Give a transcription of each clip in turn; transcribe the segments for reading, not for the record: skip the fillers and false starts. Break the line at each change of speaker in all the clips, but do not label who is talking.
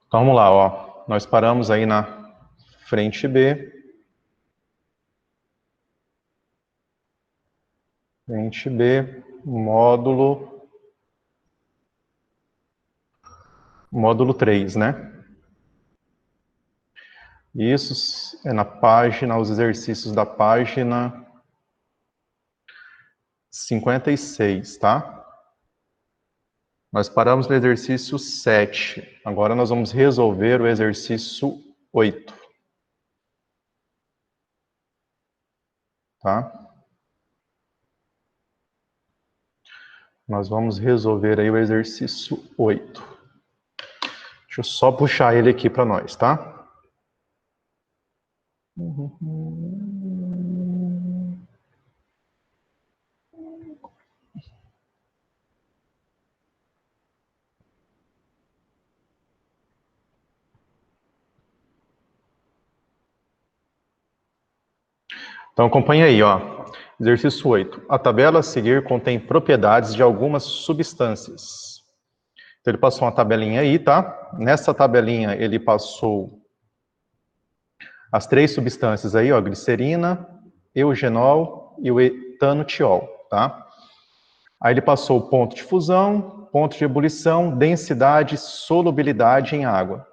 Então vamos lá, ó. Nós paramos aí na frente B. Frente B, módulo 3, né? Isso é na página, os exercícios da página 56, tá? Nós paramos no exercício 7. Agora nós vamos resolver o exercício 8. Tá? Nós vamos resolver aí o exercício 8. Deixa eu só puxar ele aqui para nós, tá? Então acompanha aí, ó. Exercício 8. A tabela a seguir contém propriedades de algumas substâncias. Então ele passou uma tabelinha aí, tá? Nessa tabelinha ele passou as 3 substâncias aí, ó, glicerina, eugenol e o etanotiol, tá? Aí ele passou o ponto de fusão, ponto de ebulição, densidade, solubilidade em água.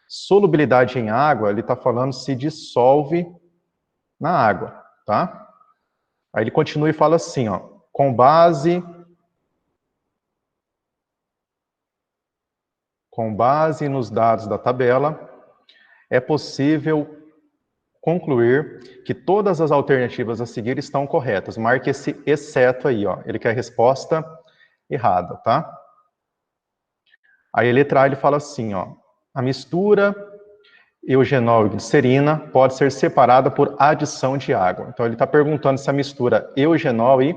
Solubilidade em água, ele está falando se dissolve na água, tá? Aí ele continua e fala assim, ó, com base nos dados da tabela, é possível concluir que todas as alternativas a seguir estão corretas. Marque esse exceto aí, ó. Ele quer a resposta errada, tá? Aí a letra A ele fala assim, ó, a mistura eugenol e glicerina pode ser separada por adição de água. Então ele está perguntando se a mistura eugenol e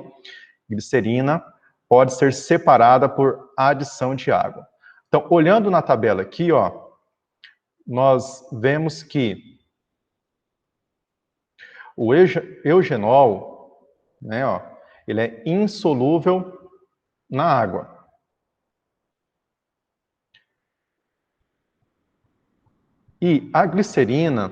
glicerina pode ser separada por adição de água. Então, olhando na tabela aqui, ó, nós vemos que o eugenol, né, ó, ele é insolúvel na água. E a glicerina,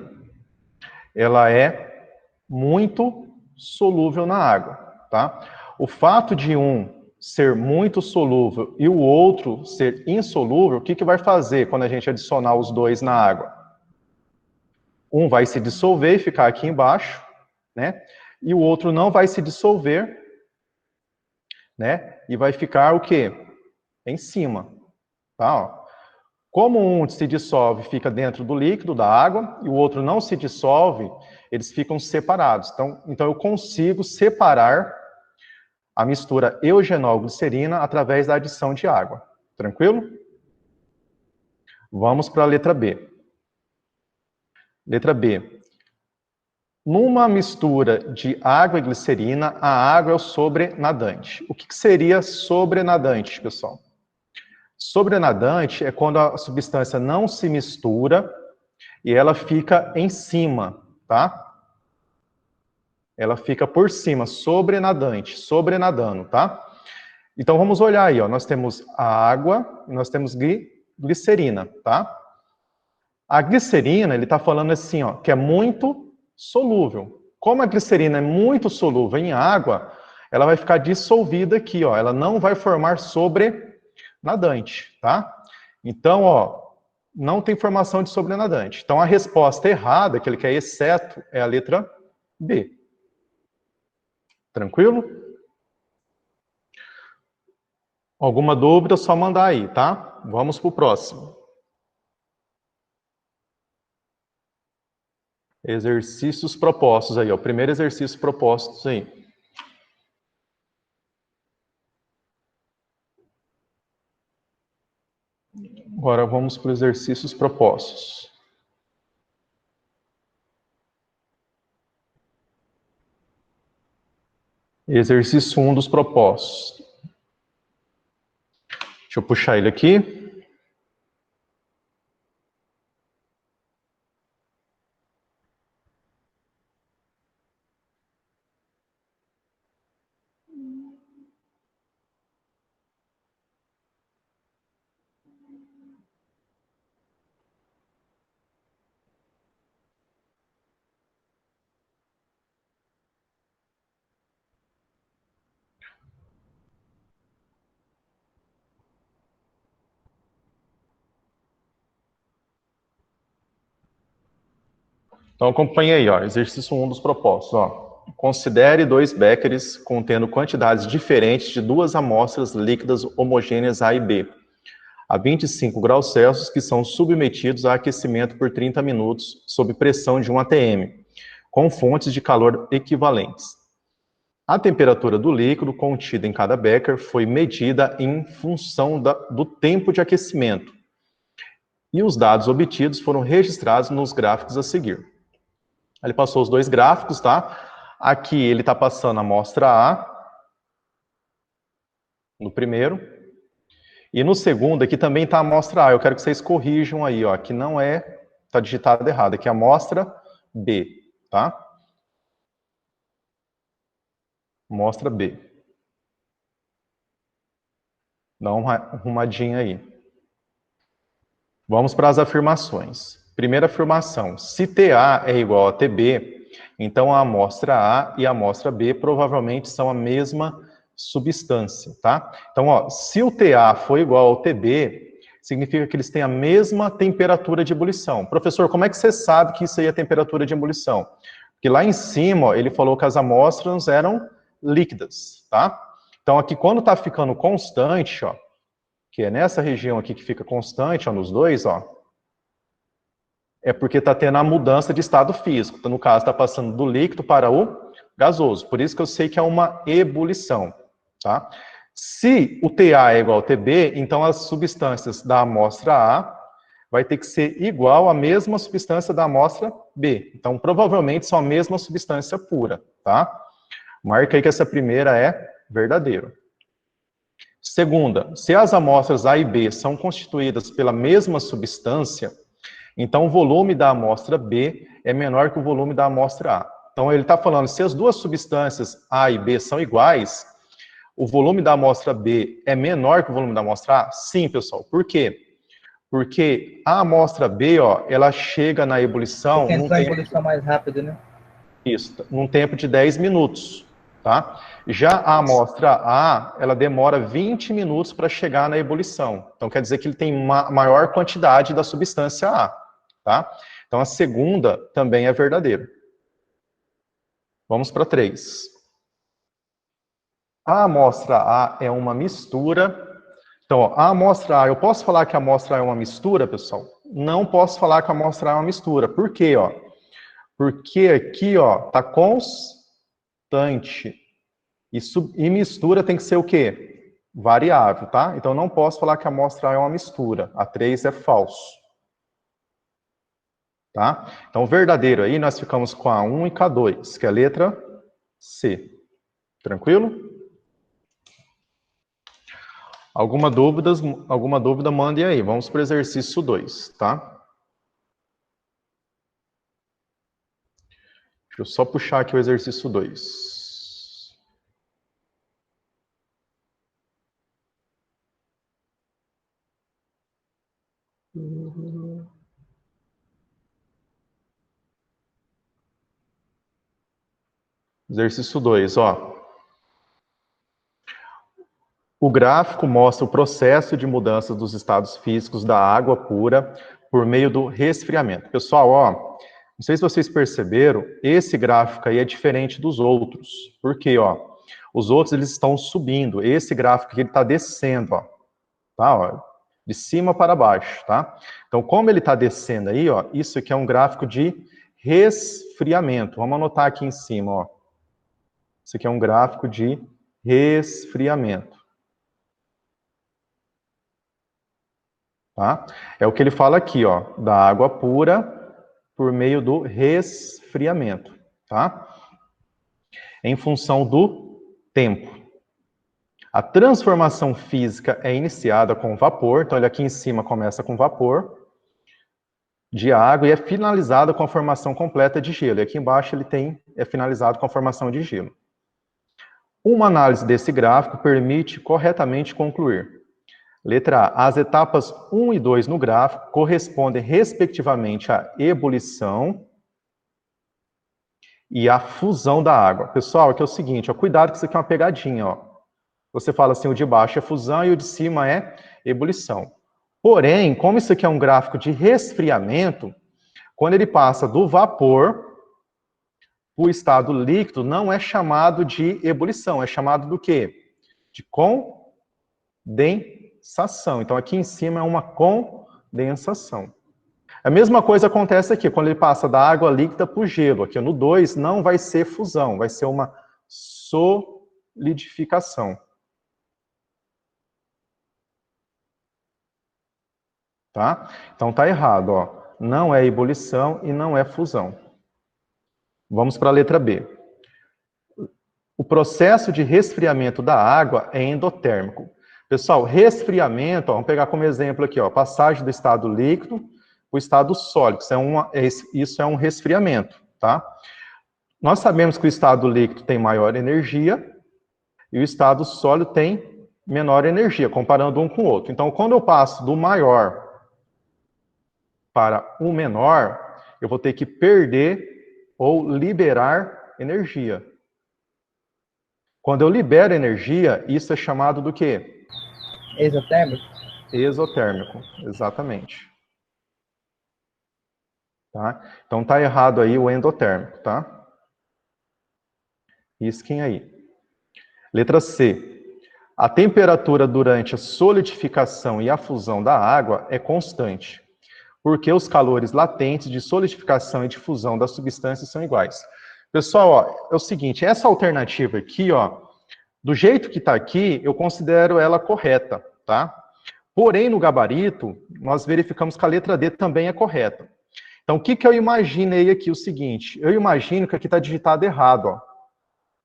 ela é muito solúvel na água, tá? O fato de um ser muito solúvel e o outro ser insolúvel, o que que vai fazer quando a gente adicionar os dois na água? Um vai se dissolver e ficar aqui embaixo, né? E o outro não vai se dissolver, né? E vai ficar o quê? Em cima, tá? Ó. Como um se dissolve, fica dentro do líquido, da água, e o outro não se dissolve, eles ficam separados. Então eu consigo separar a mistura eugenol-glicerina através da adição de água. Tranquilo? Vamos para a letra B. Letra B. Numa mistura de água e glicerina, a água é o sobrenadante. O que seria sobrenadante, pessoal? Sobrenadante é quando a substância não se mistura e ela fica em cima, tá? Ela fica por cima, sobrenadante, sobrenadando, tá? Então vamos olhar aí, ó. Nós temos a água e nós temos glicerina, tá? A glicerina, ele está falando assim, ó, que é muito solúvel. Como a glicerina é muito solúvel em água, ela vai ficar dissolvida aqui, ó. Ela não vai formar sobrenadante, tá? Então, ó, não tem formação de sobrenadante. Então a resposta errada, que ele quer exceto, é a letra B. Tranquilo? Alguma dúvida, é só mandar aí, tá? Vamos para o próximo. Exercícios propostos aí, ó. Primeiro exercício propostos aí. Agora vamos para os exercícios propostos. Exercício 1 dos propostos. Deixa eu puxar ele aqui. Então, acompanhe aí, ó, exercício 1 dos propostos. Ó. Considere 2 béqueres contendo quantidades diferentes de 2 amostras líquidas homogêneas A e B, a 25 graus Celsius, que são submetidos a aquecimento por 30 minutos, sob pressão de 1 atm, com fontes de calor equivalentes. A temperatura do líquido contida em cada becker foi medida em função do tempo de aquecimento, e os dados obtidos foram registrados nos gráficos a seguir. Ele passou os 2 gráficos, tá? Aqui ele está passando a amostra A, no primeiro, e no segundo aqui também está a amostra A. Eu quero que vocês corrijam aí, ó, que não é, está digitado errado, aqui é a amostra B, tá? Amostra B. Dá uma arrumadinha aí. Vamos para as afirmações. Primeira afirmação, se TA é igual a TB, então a amostra A e a amostra B provavelmente são a mesma substância, tá? Então, ó, se o TA for igual ao TB, significa que eles têm a mesma temperatura de ebulição. Professor, como é que você sabe que isso aí é temperatura de ebulição? Porque lá em cima, ó, ele falou que as amostras eram líquidas, tá? Então, aqui, quando está ficando constante, ó, que é nessa região aqui que fica constante, ó, nos dois, ó, é porque está tendo a mudança de estado físico. Então, no caso, está passando do líquido para o gasoso. Por isso que eu sei que é uma ebulição, tá? Se o TA é igual ao TB, então as substâncias da amostra A vai ter que ser igual à mesma substância da amostra B. Então, provavelmente são a mesma substância pura, tá? Marca aí que essa primeira é verdadeira. Segunda, se as amostras A e B são constituídas pela mesma substância, então o volume da amostra B é menor que o volume da amostra A. Então ele está falando, se as duas substâncias A e B são iguais, o volume da amostra B é menor que o volume da amostra A? Sim, pessoal. Por quê? Porque a amostra B, ó, ela chega na ebulição...
Porque entra em ebulição mais rápido, né?
Isso, num tempo de 10 minutos, tá? Já a amostra A, ela demora 20 minutos para chegar na ebulição. Então, quer dizer que ele tem uma maior quantidade da substância A, tá? Então, a segunda também é verdadeira. Vamos para 3. A amostra A é uma mistura... Então, ó, a amostra A, eu posso falar que a amostra A é uma mistura, pessoal? Não posso falar que a amostra A é uma mistura. Por quê, ó? Porque aqui, ó, tá constante. E mistura tem que ser o quê? Variável, tá? Então, não posso falar que a amostra A é uma mistura. A 3 é falso. Tá? Então, verdadeiro aí, nós ficamos com a 1 e com a 2, que é a letra C. Tranquilo? Alguma dúvida, mande aí. Vamos para o exercício 2, tá? Deixa eu só puxar aqui o exercício 2. Exercício 2, ó. O gráfico mostra o processo de mudança dos estados físicos da água pura por meio do resfriamento. Pessoal, ó, não sei se vocês perceberam, esse gráfico aí é diferente dos outros. Por quê, ó? Os outros, eles estão subindo. Esse gráfico aqui, ele está descendo, ó. Tá, ó, de cima para baixo, tá? Então, como ele está descendo aí, ó, isso aqui é um gráfico de resfriamento. Vamos anotar aqui em cima, ó. Isso aqui é um gráfico de resfriamento. Tá? É o que ele fala aqui, ó, da água pura por meio do resfriamento, tá? Em função do tempo. A transformação física é iniciada com vapor, então ele aqui em cima começa com vapor de água e é finalizada com a formação completa de gelo. E aqui embaixo ele é finalizado com a formação de gelo. Uma análise desse gráfico permite corretamente concluir: Letra A. As etapas 1 e 2 no gráfico correspondem respectivamente à ebulição e à fusão da água. Pessoal, aqui é o seguinte, ó, cuidado que isso aqui é uma pegadinha, ó. Você fala assim, o de baixo é fusão e o de cima é ebulição. Porém, como isso aqui é um gráfico de resfriamento, quando ele passa do vapor para o estado líquido, não é chamado de ebulição, é chamado do quê? De condensação. Então, aqui em cima é uma condensação. A mesma coisa acontece aqui, quando ele passa da água líquida para o gelo. Aqui no 2 não vai ser fusão, vai ser uma solidificação. Tá? Então tá errado, ó. Não é ebulição e não é fusão. Vamos para a letra B. O processo de resfriamento da água é endotérmico. Pessoal, resfriamento, ó, vamos pegar como exemplo aqui, ó, passagem do estado líquido para o estado sólido. Isso é um resfriamento, tá? Nós sabemos que o estado líquido tem maior energia e o estado sólido tem menor energia, comparando um com o outro. Então, quando eu passo do maior para o menor, eu vou ter que perder ou liberar energia. Quando eu libero energia, isso é chamado do quê?
Exotérmico?
Exotérmico, exatamente. Tá? Então tá errado aí o endotérmico, tá? Risquem aí. Letra C. A temperatura durante a solidificação e a fusão da água é constante, porque os calores latentes de solidificação e de fusão das substâncias são iguais. Pessoal, ó, é o seguinte, essa alternativa aqui, ó, do jeito que está aqui, eu considero ela correta, tá? Porém, no gabarito, nós verificamos que a letra D também é correta. Então, o que eu imaginei aqui? O seguinte, eu imagino que aqui está digitado errado, ó.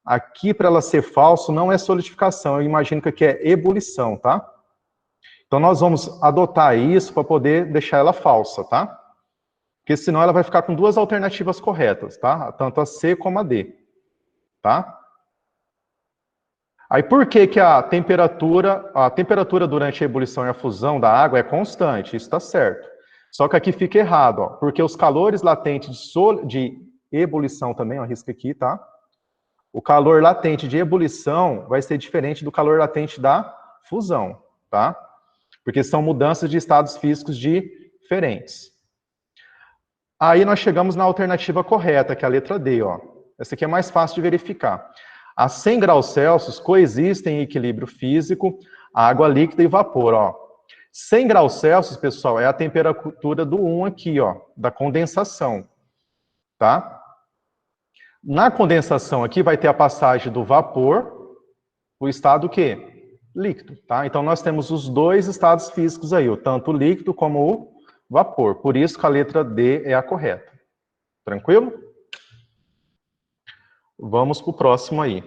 Aqui, para ela ser falso, não é solidificação, eu imagino que aqui é ebulição, tá? Então, nós vamos adotar isso para poder deixar ela falsa, tá? Porque senão ela vai ficar com duas alternativas corretas, tá? Tanto a C como a D, tá? Aí, por que que a temperatura durante a ebulição e a fusão da água é constante? Isso está certo. Só que aqui fica errado, ó, porque os calores latentes de ebulição também, ó, risca aqui, tá? O calor latente de ebulição vai ser diferente do calor latente da fusão, tá? Porque são mudanças de estados físicos diferentes. Aí nós chegamos na alternativa correta, que é a letra D, ó. Essa aqui é mais fácil de verificar. A 100 graus Celsius coexistem em equilíbrio físico água líquida e vapor, ó. 100 graus Celsius, pessoal, é a temperatura do 1 aqui, ó, da condensação, tá? Na condensação aqui vai ter a passagem do vapor, o estado o quê? Líquido, tá? Então nós temos os dois estados físicos aí, tanto o líquido como o vapor. Por isso que a letra D é a correta. Tranquilo? Vamos para o próximo aí.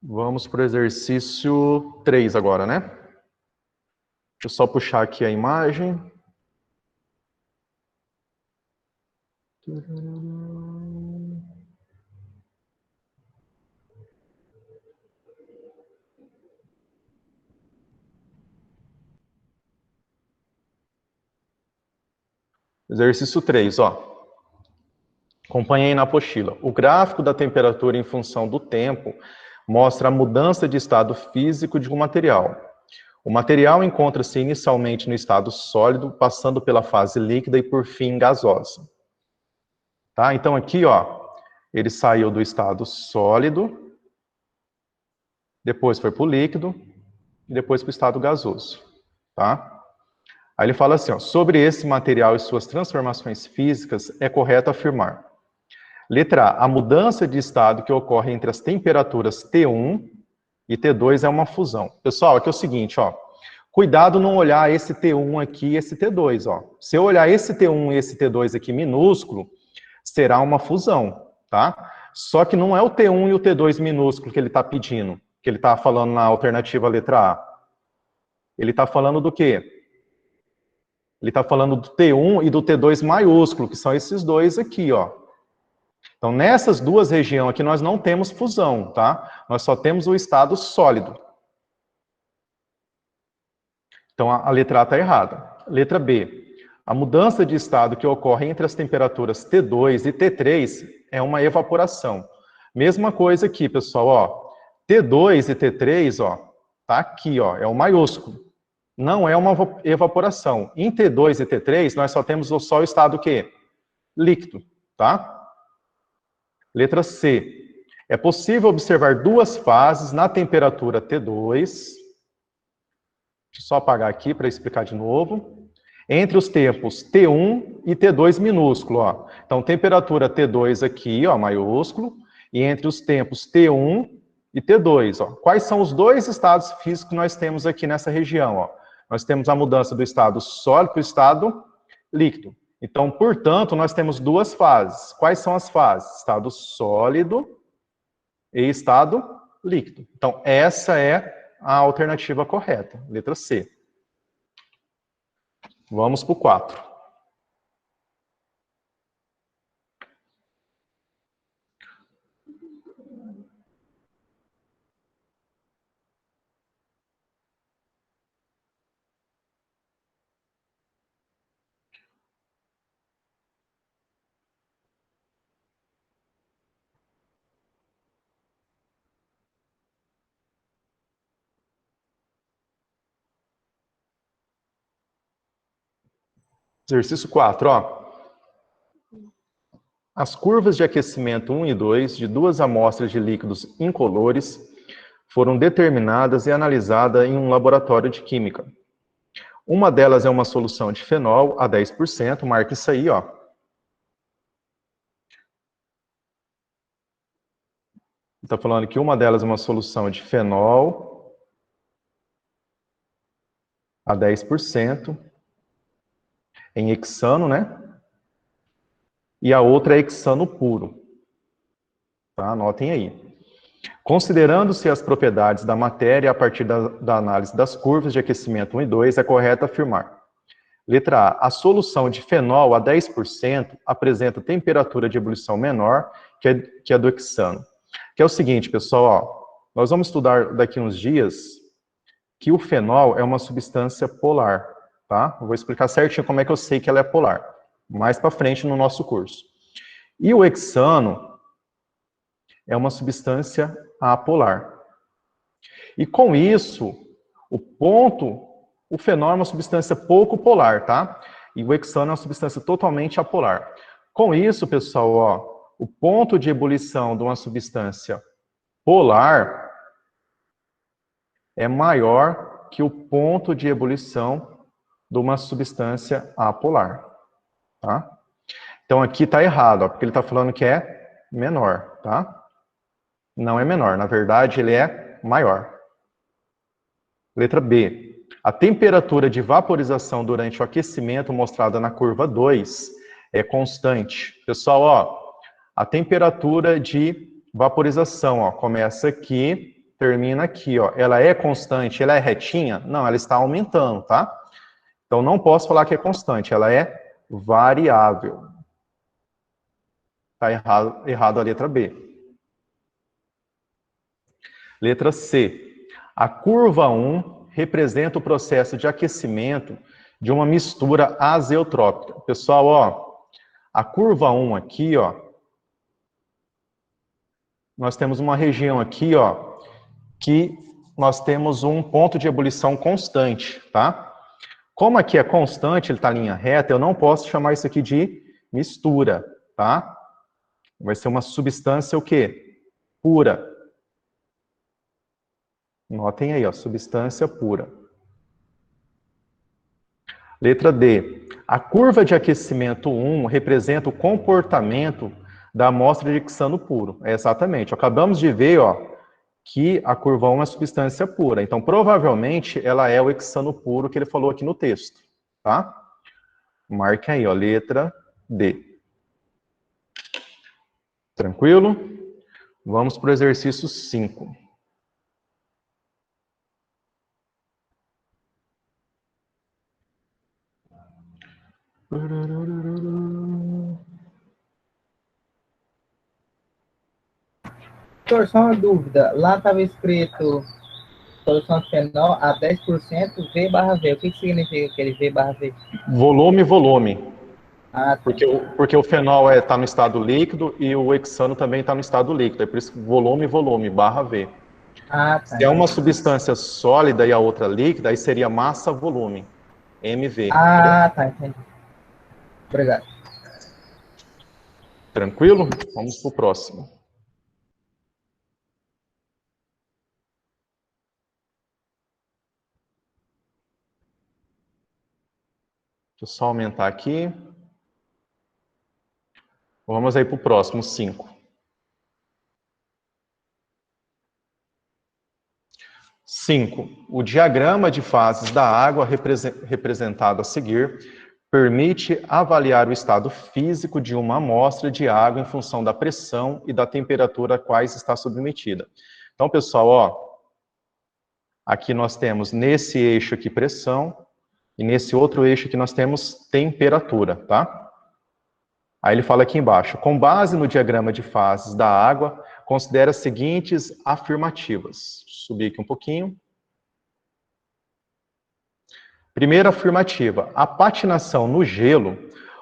Vamos para o exercício 3 agora, né? Deixa eu só puxar aqui a imagem. Exercício 3, ó. Acompanhe aí na apostila. O gráfico da temperatura em função do tempo mostra a mudança de estado físico de um material. O material encontra-se inicialmente no estado sólido, passando pela fase líquida e, por fim, gasosa. Tá? Então, aqui, ó, ele saiu do estado sólido, depois foi para o líquido, e depois para o estado gasoso. Tá? Aí ele fala assim, ó, sobre esse material e suas transformações físicas, é correto afirmar. Letra A, a mudança de estado que ocorre entre as temperaturas T1 e T2 é uma fusão. Pessoal, aqui é o seguinte, ó, cuidado não olhar esse T1 aqui e esse T2, ó. Se eu olhar esse T1 e esse T2 aqui minúsculo, será uma fusão, tá? Só que não é o T1 e o T2 minúsculo que ele está pedindo, que ele está falando na alternativa letra A. Ele está falando do quê? Ele está falando do T1 e do T2 maiúsculo, que são esses dois aqui, ó. Então, nessas duas regiões aqui, nós não temos fusão, tá? Nós só temos o estado sólido. Então, a letra A está errada. Letra B. A mudança de estado que ocorre entre as temperaturas T2 e T3 é uma evaporação. Mesma coisa aqui, pessoal, ó. T2 e T3, ó, tá aqui, ó, é o maiúsculo. Não é uma evaporação. Em T2 e T3, nós só temos só o estado o quê? Líquido, tá? Letra C. É possível observar duas fases na temperatura T2. Deixa eu só apagar aqui para explicar de novo. Entre os tempos T1 e T2 minúsculo, ó. Então, temperatura T2 aqui, ó, maiúsculo, e entre os tempos T1 e T2, ó. Quais são os dois estados físicos que nós temos aqui nessa região, ó? Nós temos a mudança do estado sólido para o estado líquido. Então, portanto, nós temos duas fases. Quais são as fases? Estado sólido e estado líquido. Então, essa é a alternativa correta, letra C. Vamos para o 4. Exercício 4, ó. As curvas de aquecimento 1 e 2 de duas amostras de líquidos incolores foram determinadas e analisadas em um laboratório de química. Uma delas é uma solução de fenol a 10%, marca isso aí, ó. Está falando que uma delas é uma solução de fenol a 10%, em hexano, né? E a outra é hexano puro. Tá? Anotem aí. Considerando-se as propriedades da matéria a partir da análise das curvas de aquecimento 1 e 2, é correto afirmar. Letra A. A solução de fenol a 10% apresenta temperatura de ebulição menor que a do hexano. Que é o seguinte, pessoal, ó, nós vamos estudar daqui uns dias que o fenol é uma substância polar, tá? Eu vou explicar certinho como é que eu sei que ela é polar, mais para frente no nosso curso. E o hexano é uma substância apolar. E com isso, o fenol é uma substância pouco polar, tá? E o hexano é uma substância totalmente apolar. Com isso, pessoal, ó, o ponto de ebulição de uma substância polar é maior que o ponto de ebulição de uma substância apolar, tá? Então aqui está errado, ó, porque ele está falando que é menor, tá? Não é menor, na verdade ele é maior. Letra B. A temperatura de vaporização durante o aquecimento mostrada na curva 2 é constante. Pessoal, ó, a temperatura de vaporização, ó, começa aqui, termina aqui, ó. Ela é constante, ela é retinha? Não, ela está aumentando, tá? Então não posso falar que é constante, ela é variável. Está errado a letra B. Letra C. A curva 1 representa o processo de aquecimento de uma mistura azeotrópica. Pessoal, ó, a curva 1 aqui, ó, nós temos uma região aqui, ó, que nós temos um ponto de ebulição constante, tá? Como aqui é constante, ele está em linha reta, eu não posso chamar isso aqui de mistura, tá? Vai ser uma substância o quê? Pura. Notem aí, ó, substância pura. Letra D. A curva de aquecimento 1 representa o comportamento da amostra de hexano puro. É exatamente. Acabamos de ver, ó, que a curva 1 é uma substância pura. Então, provavelmente, ela é o hexano puro que ele falou aqui no texto. Tá? Marquem aí, ó, letra D. Tranquilo? Vamos para o exercício 5.
Doutor, só uma dúvida. Lá estava escrito solução de fenol a 10% V barra V. O que significa aquele V barra V?
Volume, volume.
Ah, tá.
Porque o fenol está no estado líquido e o hexano também está no estado líquido. É por isso que volume, volume, barra V.
Ah, tá.
Se é uma
Entendi.
substância sólida e a outra líquida, aí seria massa, volume. MV. Entendeu?
Ah, tá. Entendi. Obrigado.
Tranquilo? Vamos para o próximo. Deixa eu só aumentar aqui. Vamos aí para o próximo, 5. 5. O diagrama de fases da água representado a seguir permite avaliar o estado físico de uma amostra de água em função da pressão e da temperatura a quais está submetida. Então, pessoal, ó, aqui nós temos nesse eixo aqui pressão e nesse outro eixo aqui nós temos temperatura, tá? Aí ele fala aqui embaixo, com base no diagrama de fases da água, considere as seguintes afirmativas. Subir aqui um pouquinho. Primeira afirmativa, a patinação no gelo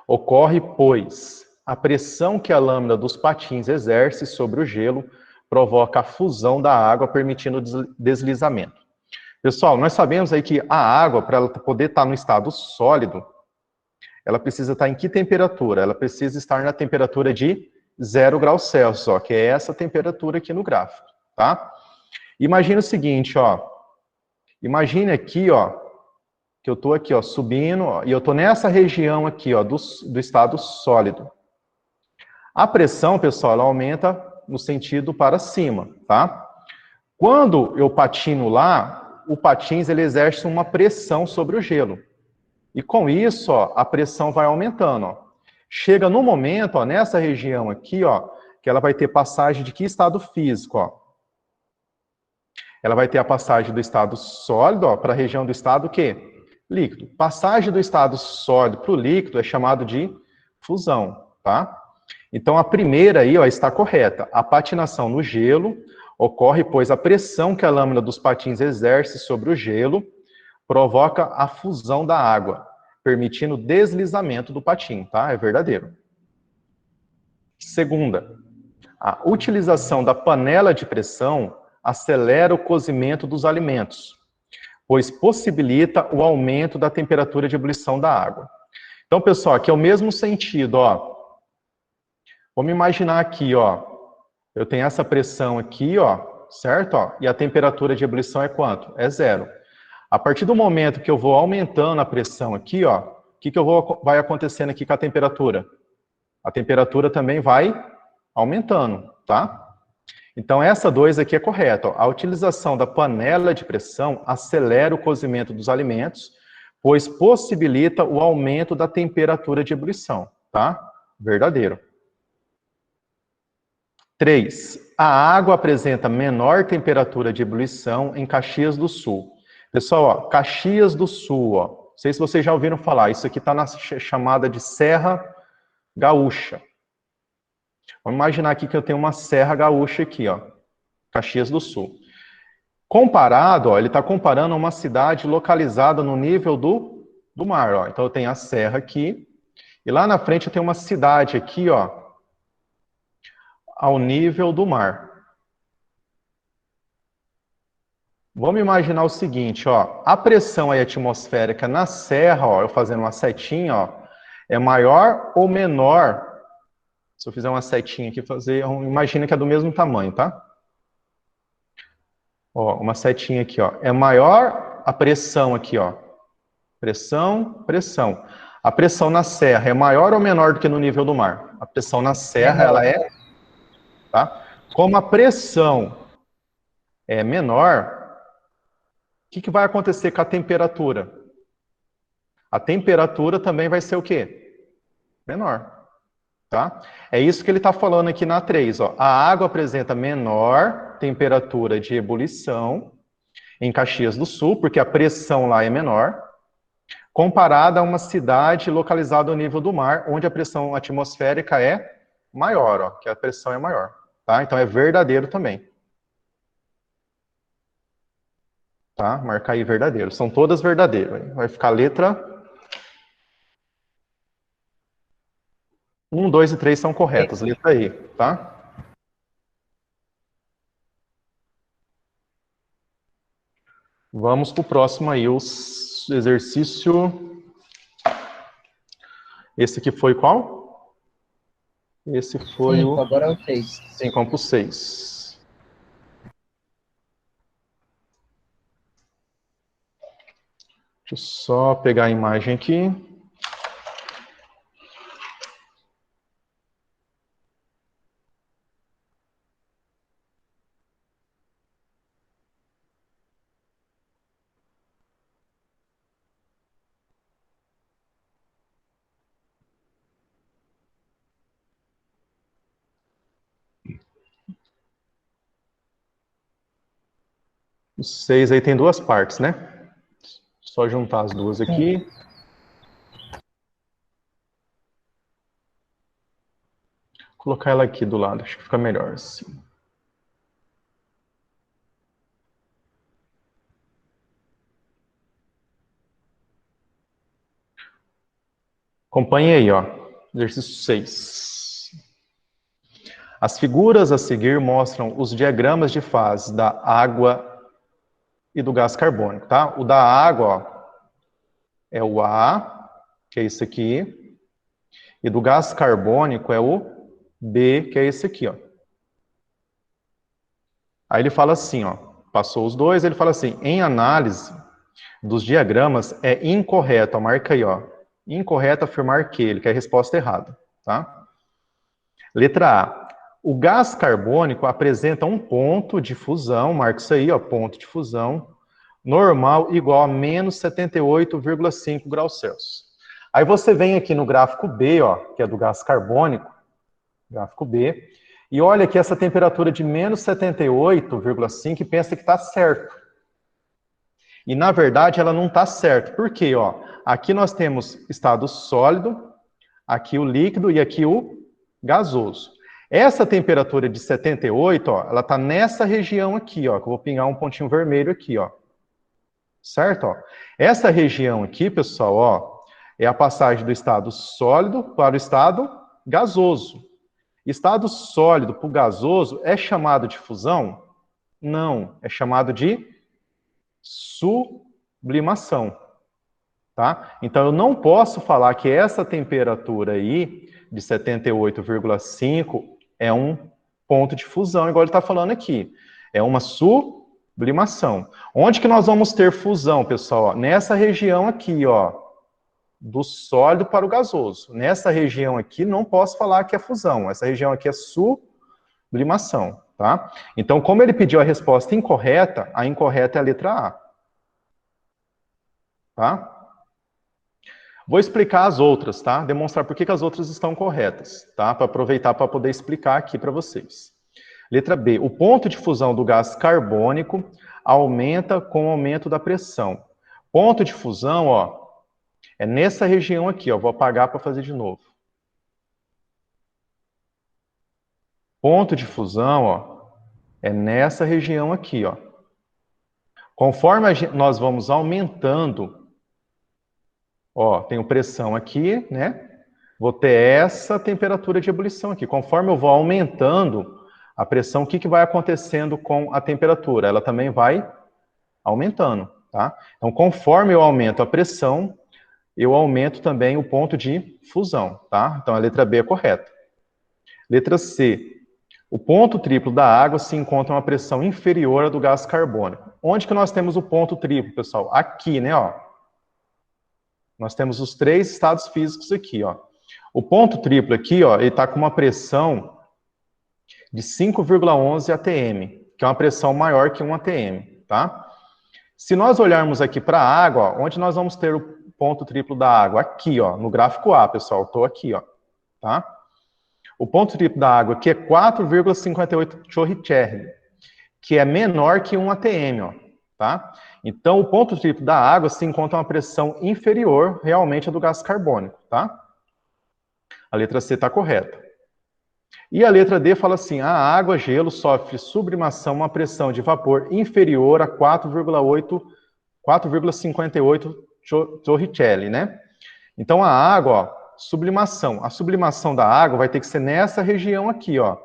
ocorre pois a pressão que a lâmina dos patins exerce sobre o gelo provoca a fusão da água, permitindo o deslizamento. Pessoal, nós sabemos aí que a água, para ela poder estar no estado sólido, ela precisa estar em que temperatura? Ela precisa estar na temperatura de 0 graus Celsius, ó, que é essa temperatura aqui no gráfico, tá? Imagina o seguinte, ó. Imagine aqui, ó, que eu estou aqui, ó, subindo, ó, e eu estou nessa região aqui, ó, do estado sólido. A pressão, pessoal, ela aumenta no sentido para cima, tá? Quando eu patino lá, o patins, ele exerce uma pressão sobre o gelo. E com isso, ó, a pressão vai aumentando, ó. Chega no momento, ó, nessa região aqui, ó, que ela vai ter passagem de que estado físico, ó? Ela vai ter a passagem do estado sólido para a região do estado quê? Líquido. Passagem do estado sólido para o líquido é chamado de fusão, tá? Então a primeira aí, ó, está correta. A patinação no gelo ocorre pois a pressão que a lâmina dos patins exerce sobre o gelo provoca a fusão da água, permitindo o deslizamento do patim, tá? É verdadeiro. Segunda, a utilização da panela de pressão acelera o cozimento dos alimentos, pois possibilita o aumento da temperatura de ebulição da água. Então, pessoal, aqui é o mesmo sentido, ó. Vamos imaginar aqui, ó. Eu tenho essa pressão aqui, ó, certo? Ó, e a temperatura de ebulição é quanto? É 0. A partir do momento que eu vou aumentando a pressão aqui, ó, o que vai acontecendo aqui com a temperatura? A temperatura também vai aumentando, tá? Então, essa 2 aqui é correta. Ó. A utilização da panela de pressão acelera o cozimento dos alimentos, pois possibilita o aumento da temperatura de ebulição, tá? Verdadeiro. 3. A água apresenta menor temperatura de ebulição em Caxias do Sul. Pessoal, ó, Caxias do Sul, ó, não sei se vocês já ouviram falar, isso aqui está na chamada de Serra Gaúcha. Vamos imaginar aqui que eu tenho uma Serra Gaúcha aqui, ó, Caxias do Sul. Comparado, ó, ele está comparando uma cidade localizada no nível do mar, ó. Então eu tenho a serra aqui, e lá na frente eu tenho uma cidade aqui, ó, ao nível do mar. Vamos imaginar o seguinte, ó, a pressão aí atmosférica na serra, ó, eu fazendo uma setinha, ó, é maior ou menor? Se eu fizer uma setinha aqui, imagina que é do mesmo tamanho, tá? Ó, uma setinha aqui, ó, é maior a pressão aqui, ó, pressão, pressão. A pressão na serra é maior ou menor do que no nível do mar? A pressão na serra,
Menor.
ela é, tá? Como a pressão é menor, o que vai acontecer com a temperatura? A temperatura também vai ser o quê? Menor, tá? É isso que ele está falando aqui na 3, ó. A água apresenta menor temperatura de ebulição em Caxias do Sul, porque a pressão lá é menor, comparada a uma cidade localizada ao nível do mar, onde a pressão atmosférica é maior, ó, que a pressão é maior. tá? Então é verdadeiro também. Tá? Marcar aí verdadeiro. São todas verdadeiras. Vai ficar a letra 1, 2 e 3 são corretas. Letra E, tá? Vamos para o próximo aí, o exercício. Esse aqui foi qual? Esse foi
5,
o
agora é o 6.
5, vamos para o 6. Deixa eu só pegar a imagem aqui. O 6 aí tem duas partes, né? Só juntar as duas aqui. Vou colocar ela aqui do lado, acho que fica melhor assim. Acompanhe aí, ó. Exercício 6. As figuras a seguir mostram os diagramas de fase da água e do gás carbônico, tá? O da água, ó, é o A, que é esse aqui. E do gás carbônico é o B, que é esse aqui, ó. Aí ele fala assim, ó. Passou os dois, ele fala assim, em análise dos diagramas é incorreto, ó, marca aí, ó. Incorreto afirmar que, ele quer a resposta errada, tá? Letra A. O gás carbônico apresenta um ponto de fusão, marca isso aí, ó, ponto de fusão, normal igual a menos 78,5 graus Celsius. Aí você vem aqui no gráfico B, ó, que é do gás carbônico, gráfico B, e olha aqui essa temperatura de menos 78,5 e pensa que está certo. E na verdade ela não está certa. Por quê? Ó, aqui nós temos estado sólido, aqui o líquido e aqui o gasoso. Essa temperatura de 78, ó, ela está nessa região aqui, ó, que eu vou pingar um pontinho vermelho aqui, ó. Certo? Ó. Essa região aqui, pessoal, ó, é a passagem do estado sólido para o estado gasoso. Estado sólido para o gasoso é chamado de fusão? Não, é chamado de sublimação. Tá? Então eu não posso falar que essa temperatura aí, de 78,5, é um ponto de fusão, igual ele está falando aqui. É uma sublimação. Onde que nós vamos ter fusão, pessoal? Nessa região aqui, ó, do sólido para o gasoso. Nessa região aqui, não posso falar que é fusão. Essa região aqui é sublimação, tá? Então, como ele pediu a resposta incorreta, a incorreta é a letra A. Tá? Vou explicar as outras, tá? Demonstrar por que as outras estão corretas, tá? Para aproveitar para poder explicar aqui para vocês. Letra B. O ponto de fusão do gás carbônico aumenta com o aumento da pressão. Ponto de fusão, ó, é nessa região aqui, ó. Vou apagar para fazer de novo. Ponto de fusão, ó, é nessa região aqui, ó. Conforme nós vamos aumentando, ó, tenho pressão aqui, né? Vou ter essa temperatura de ebulição aqui. Conforme eu vou aumentando a pressão, o que vai acontecendo com a temperatura? Ela também vai aumentando, tá? Então, conforme eu aumento a pressão, eu aumento também o ponto de fusão, tá? Então, a letra B é correta. Letra C. O ponto triplo da água se encontra a uma pressão inferior à do gás carbônico. Onde que nós temos o ponto triplo, pessoal? Aqui, né, ó. Nós temos os três estados físicos aqui, ó. O ponto triplo aqui, ó, ele está com uma pressão de 5,11 atm, que é uma pressão maior que 1 atm, tá? Se nós olharmos aqui para a água, ó, onde nós vamos ter o ponto triplo da água? Aqui, ó, no gráfico A, pessoal, estou aqui, ó, tá? O ponto triplo da água aqui é 4,58 Chohritscher, que é menor que 1 atm, ó, tá? Então, o ponto triplo da água se encontra uma pressão inferior realmente à do gás carbônico, tá? A letra C está correta. E a letra D fala assim, a água gelo sofre sublimação a uma pressão de vapor inferior a 4,58 torricelli, né? Então a água, ó, sublimação. A sublimação da água vai ter que ser nessa região aqui, ó.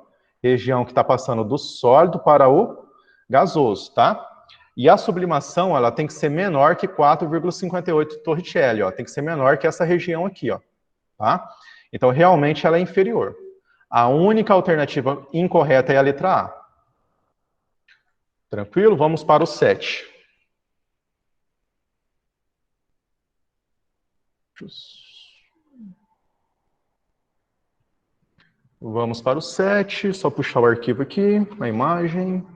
Região que está passando do sólido para o gasoso, tá? E a sublimação, ela tem que ser menor que 4,58 torricelli, ó. Tem que ser menor que essa região aqui, ó. Tá? Então, realmente, ela é inferior. A única alternativa incorreta é a letra A. Tranquilo? Vamos para o 7. Vamos para o 7. Só puxar o arquivo aqui, a imagem.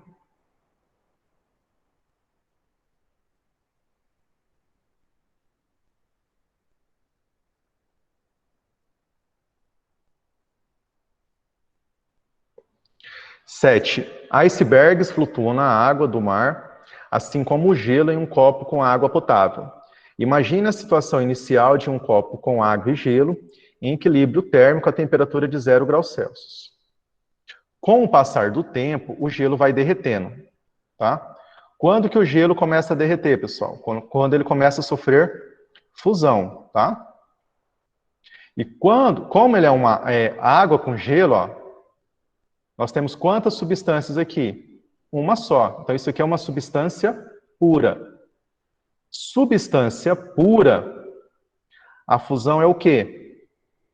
Sete. Icebergs flutuam na água do mar, assim como o gelo em um copo com água potável. Imagine a situação inicial de um copo com água e gelo, em equilíbrio térmico a temperatura de 0 graus Celsius. Com o passar do tempo, o gelo vai derretendo, tá? Quando que o gelo começa a derreter, pessoal? Quando ele começa a sofrer fusão, tá? E como ele é uma água com gelo, ó, nós temos quantas substâncias aqui? Uma só. Então, isso aqui é uma substância pura. Substância pura, a fusão é o quê?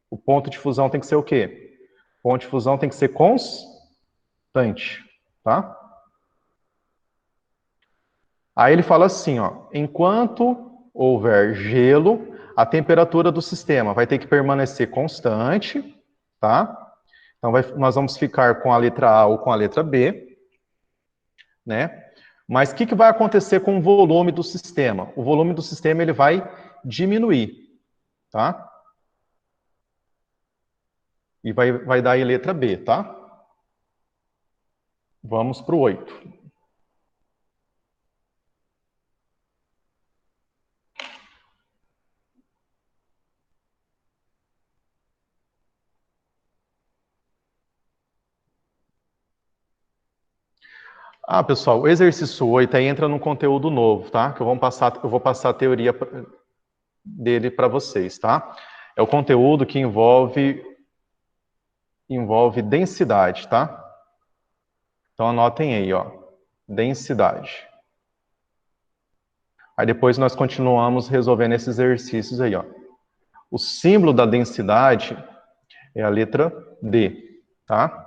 O ponto de fusão tem que ser o quê? O ponto de fusão tem que ser constante, tá? Aí ele fala assim, ó, enquanto houver gelo, a temperatura do sistema vai ter que permanecer constante, tá? Então, nós vamos ficar com a letra A ou com a letra B, né? Mas o que vai acontecer com o volume do sistema? O volume do sistema ele vai diminuir, tá? E vai dar aí letra B, tá? Vamos para o 8. Ah, pessoal, o exercício 8 aí entra num conteúdo novo, tá? Que eu vou passar a teoria dele para vocês, tá? É o conteúdo que envolve densidade, tá? Então anotem aí, ó. Densidade. Aí depois nós continuamos resolvendo esses exercícios aí, ó. O símbolo da densidade é a letra D, tá?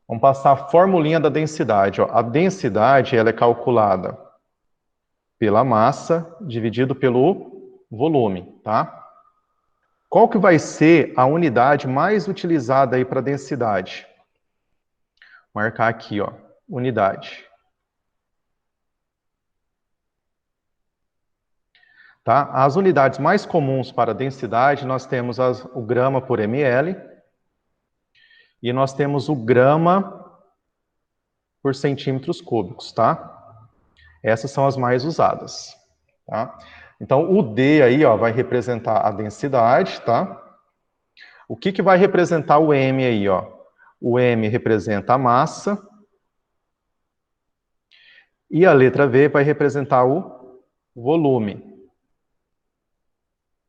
Vamos passar a formulinha da densidade, ó. A densidade, ela é calculada pela massa dividido pelo volume, tá? Qual que vai ser a unidade mais utilizada aí para densidade? Marcar aqui, ó, unidade. Tá? As unidades mais comuns para densidade, nós temos o grama por ml e nós temos o grama por centímetros cúbicos, tá? Essas são as mais usadas, tá? Então, o D aí, ó, vai representar a densidade, tá? O que vai representar o M aí, ó? O M representa a massa. E a letra V vai representar o volume.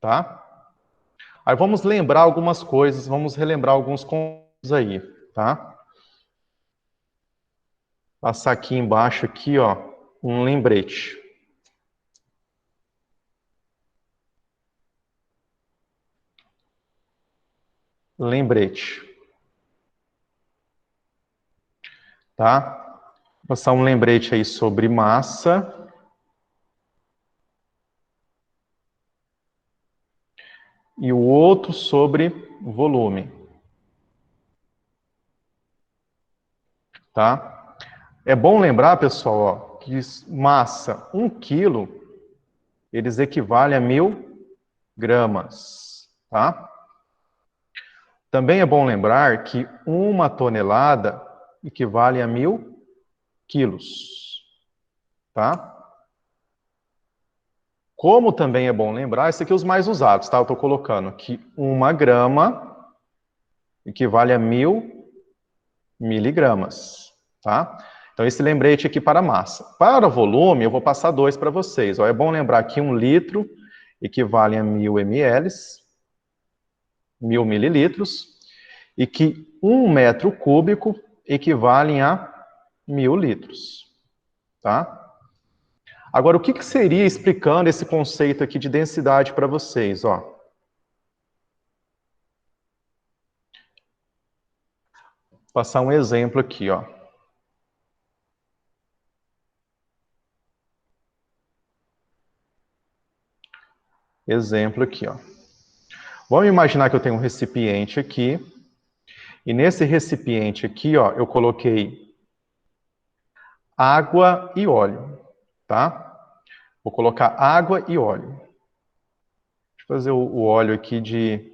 Tá? Aí vamos lembrar algumas coisas, vamos relembrar alguns conceitos aí, tá? Passar aqui embaixo, aqui, ó, um lembrete. Lembrete. Tá? Passar um lembrete aí sobre massa. E o outro sobre volume. Tá? É bom lembrar, pessoal, ó, que massa, 1 quilo, eles equivalem a 1000 gramas. Tá? Também é bom lembrar que 1 tonelada equivale a 1000 quilos. Tá? Como também é bom lembrar, esse aqui é os mais usados, tá? Eu estou colocando que 1 grama equivale a 1000 miligramas, tá? Então, esse lembrete aqui para massa. Para volume, eu vou passar 2 para vocês. Ó, é bom lembrar que 1 litro equivale a 1000 ml, 1000 mililitros, e que 1 metro cúbico equivale a 1000 litros, tá? Agora, o que seria explicando esse conceito aqui de densidade para vocês, ó? Vou passar um exemplo aqui, ó. Exemplo aqui, ó. Vamos imaginar que eu tenho um recipiente aqui, e nesse recipiente aqui, ó, eu coloquei água e óleo, tá? Vou colocar água e óleo. Deixa eu fazer o óleo aqui de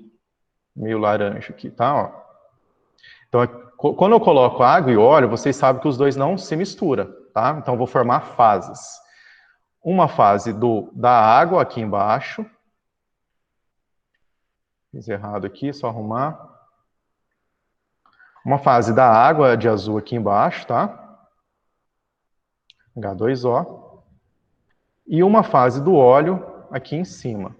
meio laranja aqui, tá? Ó. Então, quando eu coloco água e óleo, vocês sabem que os dois não se misturam, tá? Então, eu vou formar fases. Uma fase da água aqui embaixo. Fiz errado aqui, só arrumar. Uma fase da água de azul aqui embaixo, tá? H2O. E uma fase do óleo aqui em cima.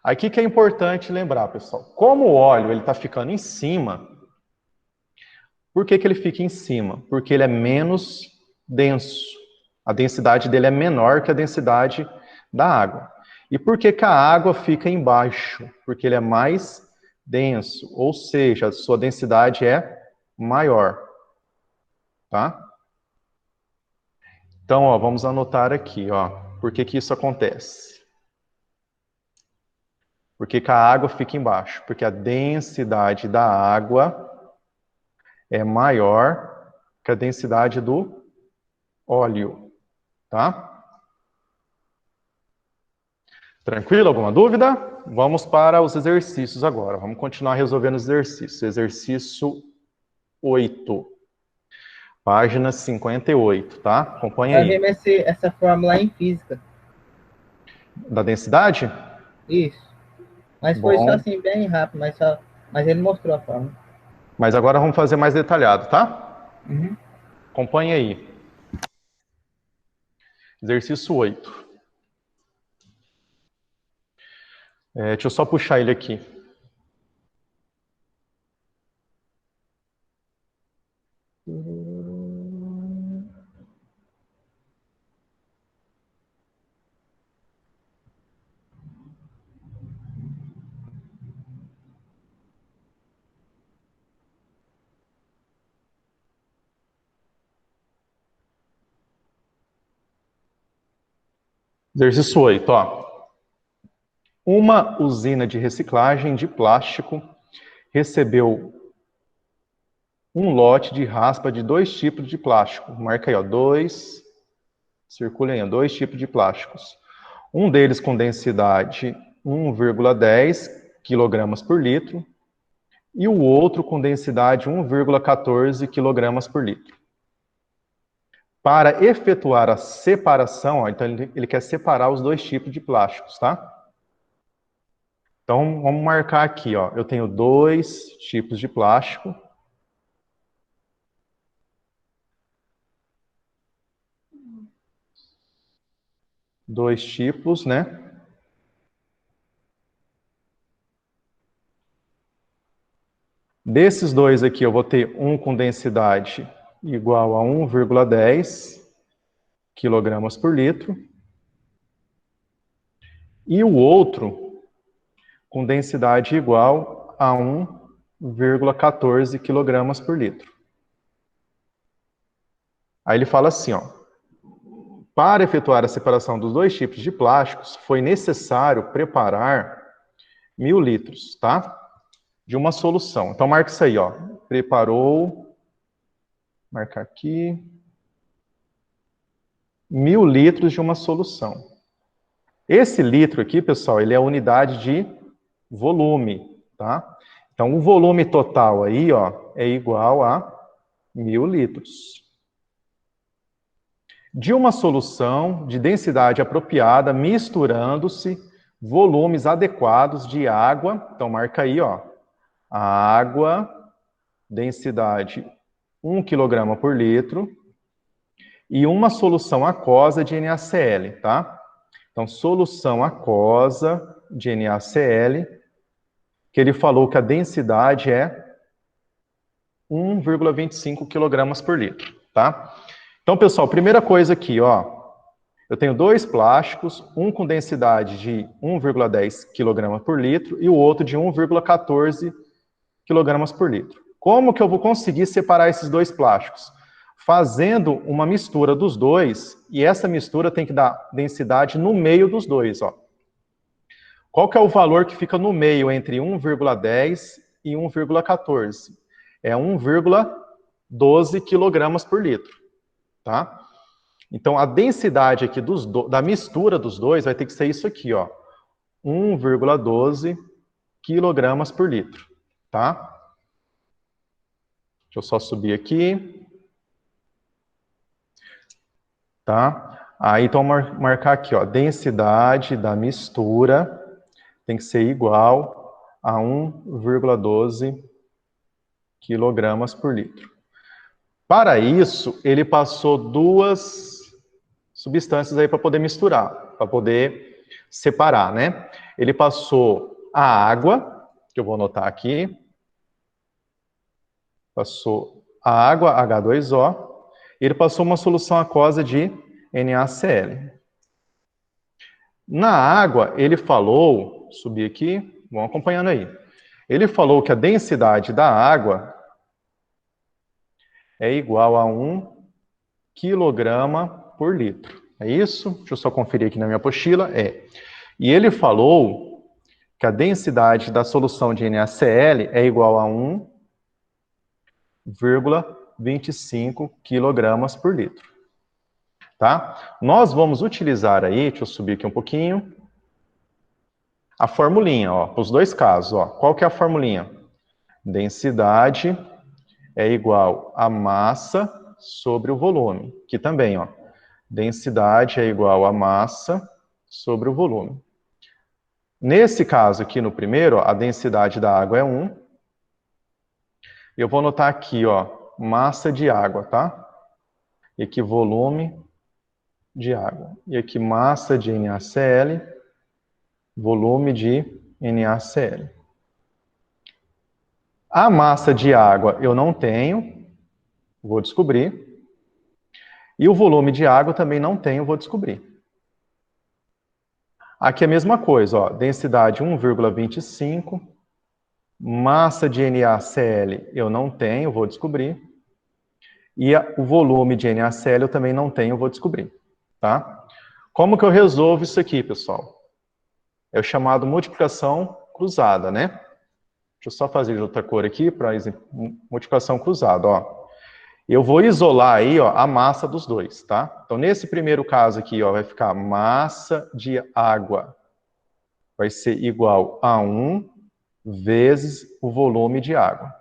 Aí, o que é importante lembrar, pessoal? Como o óleo está ficando em cima, por que ele fica em cima? Porque ele é menos denso. A densidade dele é menor que a densidade da água. E por que a água fica embaixo? Porque ele é mais denso, ou seja, a sua densidade é maior. Tá? Então, ó, vamos anotar aqui, ó, por que isso acontece? Por que a água fica embaixo? Porque a densidade da água é maior que a densidade do óleo, tá? Tranquilo? Alguma dúvida? Vamos para os exercícios agora. Vamos continuar resolvendo os exercícios. Exercício 8. Página 58, tá? Acompanha aí.
Nós vemos essa fórmula em física.
Da densidade?
Isso. Mas foi só assim, bem rápido, mas ele mostrou a fórmula.
Mas agora vamos fazer mais detalhado, tá?
Uhum.
Acompanha aí. Exercício 8. Deixa eu só puxar ele aqui. Exercício 8, ó. Uma usina de reciclagem de plástico recebeu um lote de raspa de 2 tipos de plástico. Marca aí, ó, 2, circulem aí, 2 tipos de plásticos. Um deles com densidade 1,10 kg por litro e o outro com densidade 1,14 kg por litro. Para efetuar a separação, ó, então ele quer separar os 2 tipos de plásticos, tá? Então, vamos marcar aqui, ó. Eu tenho 2 tipos de plástico. Dois tipos, né? Desses dois aqui, eu vou ter um com densidade igual a 1,10 kg por litro. E o outro com densidade igual a 1,14 kg por litro. Aí ele fala assim, ó. Para efetuar a separação dos 2 tipos de plásticos, foi necessário preparar 1000 litros, tá? De uma solução. Então, marca isso aí, ó. Preparou, marcar aqui, 1000 litros de uma solução. Esse litro aqui, pessoal, ele é a unidade de volume, tá? Então, o volume total aí, ó, é igual a 1000 litros. De uma solução de densidade apropriada, misturando-se volumes adequados de água, então marca aí, ó, A água, densidade 1 kg por litro, e uma solução aquosa de NaCl, tá? Então, solução aquosa de NaCl, que ele falou que a densidade é 1,25 kg por litro, tá? Então, pessoal, primeira coisa aqui, ó. Eu tenho dois plásticos, um com densidade de 1,10 kg por litro e o outro de 1,14 kg por litro. Como que eu vou conseguir separar esses dois plásticos? Fazendo uma mistura dos dois, e essa mistura tem que dar densidade no meio dos dois, ó. Qual que é o valor que fica no meio entre 1,10 e 1,14? É 1,12 kg por litro, tá? Então, a densidade aqui da mistura dos dois vai ter que ser isso aqui, ó. 1,12 kg por litro, tá? Deixa eu só subir aqui. Tá? Aí, então, marcar aqui, ó. Densidade da mistura tem que ser igual a 1,12 kg por litro. Para isso, ele passou duas substâncias aí para poder misturar, para poder separar, né? Ele passou a água, que eu vou anotar aqui. Passou a água, H2O. E ele passou uma solução aquosa de NaCl. Na água, ele falou, subir aqui, vão acompanhando aí. Ele falou que a densidade da água é igual a 1 kg por litro. É isso? Deixa eu só conferir aqui na minha apostila. É. E ele falou que a densidade da solução de NaCl é igual a 1,25 kg por litro. Tá? Nós vamos utilizar aí, deixa eu subir aqui um pouquinho, a formulinha, ó, para os dois casos. Ó. Qual que é a formulinha? Densidade é igual a massa sobre o volume. Aqui também, ó. Densidade é igual a massa sobre o volume. Nesse caso aqui, no primeiro, ó, a densidade da água é 1. Eu vou anotar aqui, ó, massa de água, tá? E aqui volume de água. E aqui massa de NaCl, volume de NaCl. A massa de água eu não tenho, vou descobrir. E o volume de água também não tenho, vou descobrir. Aqui é a mesma coisa, ó, densidade 1,25, massa de NaCl eu não tenho, vou descobrir. E o volume de NaCl eu também não tenho, vou descobrir. Tá? Como que eu resolvo isso aqui, pessoal? É o chamado multiplicação cruzada, né? Deixa eu só fazer de outra cor aqui para multiplicação cruzada, ó. Eu vou isolar aí, ó, a massa dos dois, tá? Então, nesse primeiro caso aqui, ó, vai ficar massa de água vai ser igual a 1 vezes o volume de água.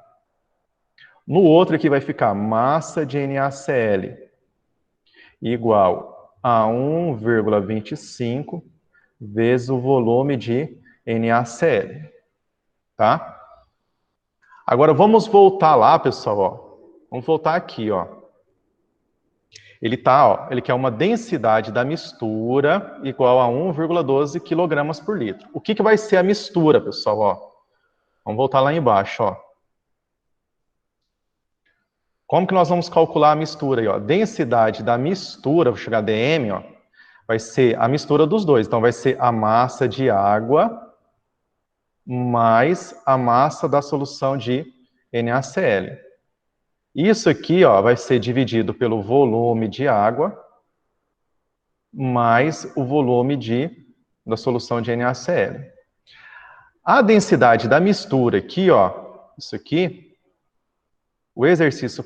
No outro aqui vai ficar massa de NaCl igual a 1,25 vezes o volume de NaCl, tá? Agora vamos voltar lá, pessoal, ó. Vamos voltar aqui, ó. Ele quer uma densidade da mistura igual a 1,12 kg por litro. O que vai ser a mistura, pessoal, ó? Vamos voltar lá embaixo, ó. Como que nós vamos calcular a mistura aí, ó? Densidade da mistura, vou chegar a dm, ó, vai ser a mistura dos dois. Então vai ser a massa de água mais a massa da solução de NaCl. Isso aqui, ó, vai ser dividido pelo volume de água mais o volume da solução de NaCl. A densidade da mistura aqui, ó, isso aqui, o exercício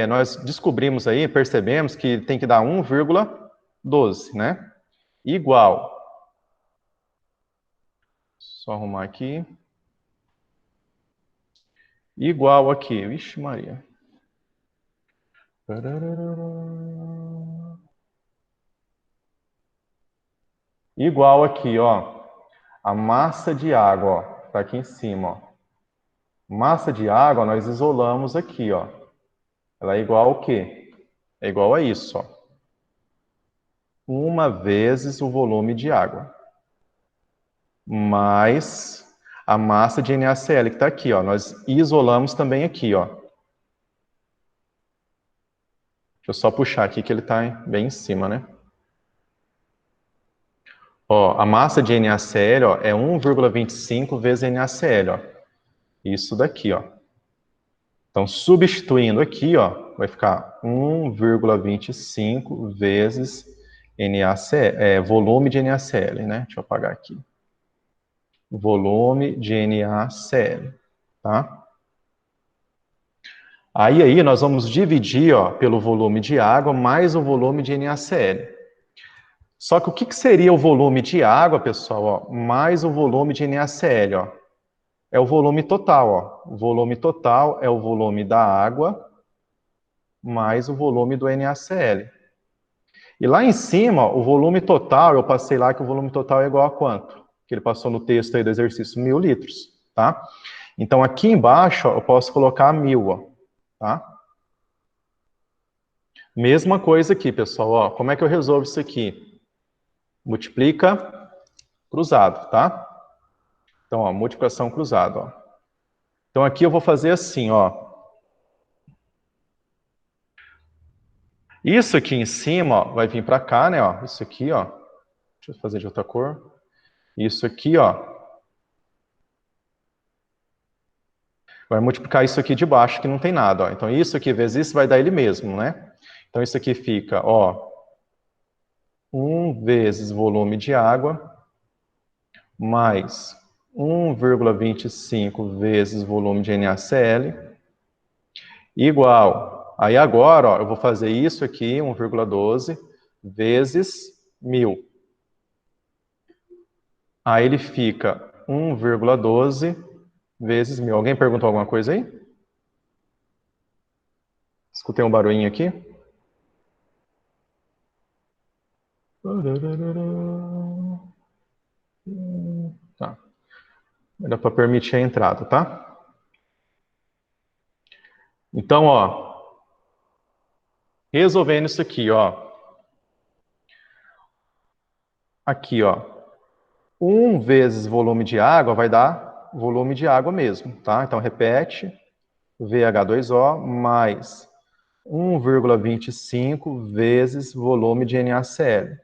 nós descobrimos aí, percebemos que tem que dar 1,12, né? Igual. Só arrumar aqui. Igual aqui. Vixe, Maria. Igual aqui, ó. A massa de água, ó. Tá aqui em cima, ó. Massa de água, nós isolamos aqui, ó. Ela é igual ao quê? É igual a isso, ó. 1 vezes o volume de água. Mais a massa de NaCl, que está aqui, ó. Nós isolamos também aqui, ó. Deixa eu só puxar aqui que ele está bem em cima, né? Ó, a massa de NaCl, ó, é 1,25 vezes NaCl, ó. Isso daqui, ó. Então, substituindo aqui, ó, vai ficar 1,25 vezes NaCl, volume de NaCl, né? Deixa eu apagar aqui. Volume de NaCl, tá? Aí nós vamos dividir, ó, pelo volume de água mais o volume de NaCl. Só que o que seria o volume de água, pessoal, ó, mais o volume de NaCl, ó? É o volume total, ó. O volume total é o volume da água mais o volume do NaCl. E lá em cima, ó, o volume total, eu passei lá que o volume total é igual a quanto? Que ele passou no texto aí do exercício, 1.000 litros, tá? Então aqui embaixo, ó, eu posso colocar 1.000, ó, tá? Mesma coisa aqui, pessoal, ó. Como é que eu resolvo isso aqui? Multiplica cruzado, tá? Então, ó, multiplicação cruzada, ó. Então aqui eu vou fazer assim, ó. Isso aqui em cima, ó, vai vir para cá, né, ó. Isso aqui, ó. Deixa eu fazer de outra cor. Isso aqui, ó. Vai multiplicar isso aqui de baixo, que não tem nada, ó. Então isso aqui vezes isso vai dar ele mesmo, né? Então isso aqui fica, ó, 1 vezes volume de água mais 1,25 vezes volume de NaCl igual. Aí agora, ó, eu vou fazer isso aqui, 1,12 vezes 1.000. Aí ele fica 1,12 vezes 1.000. Alguém perguntou alguma coisa aí? Escutei um barulhinho aqui. Tá. Dá para permitir a entrada, tá? Então, ó, resolvendo isso aqui, ó. Aqui, ó. 1 vezes volume de água vai dar volume de água mesmo, tá? Então, repete. VH2O mais 1,25 vezes volume de NaCl.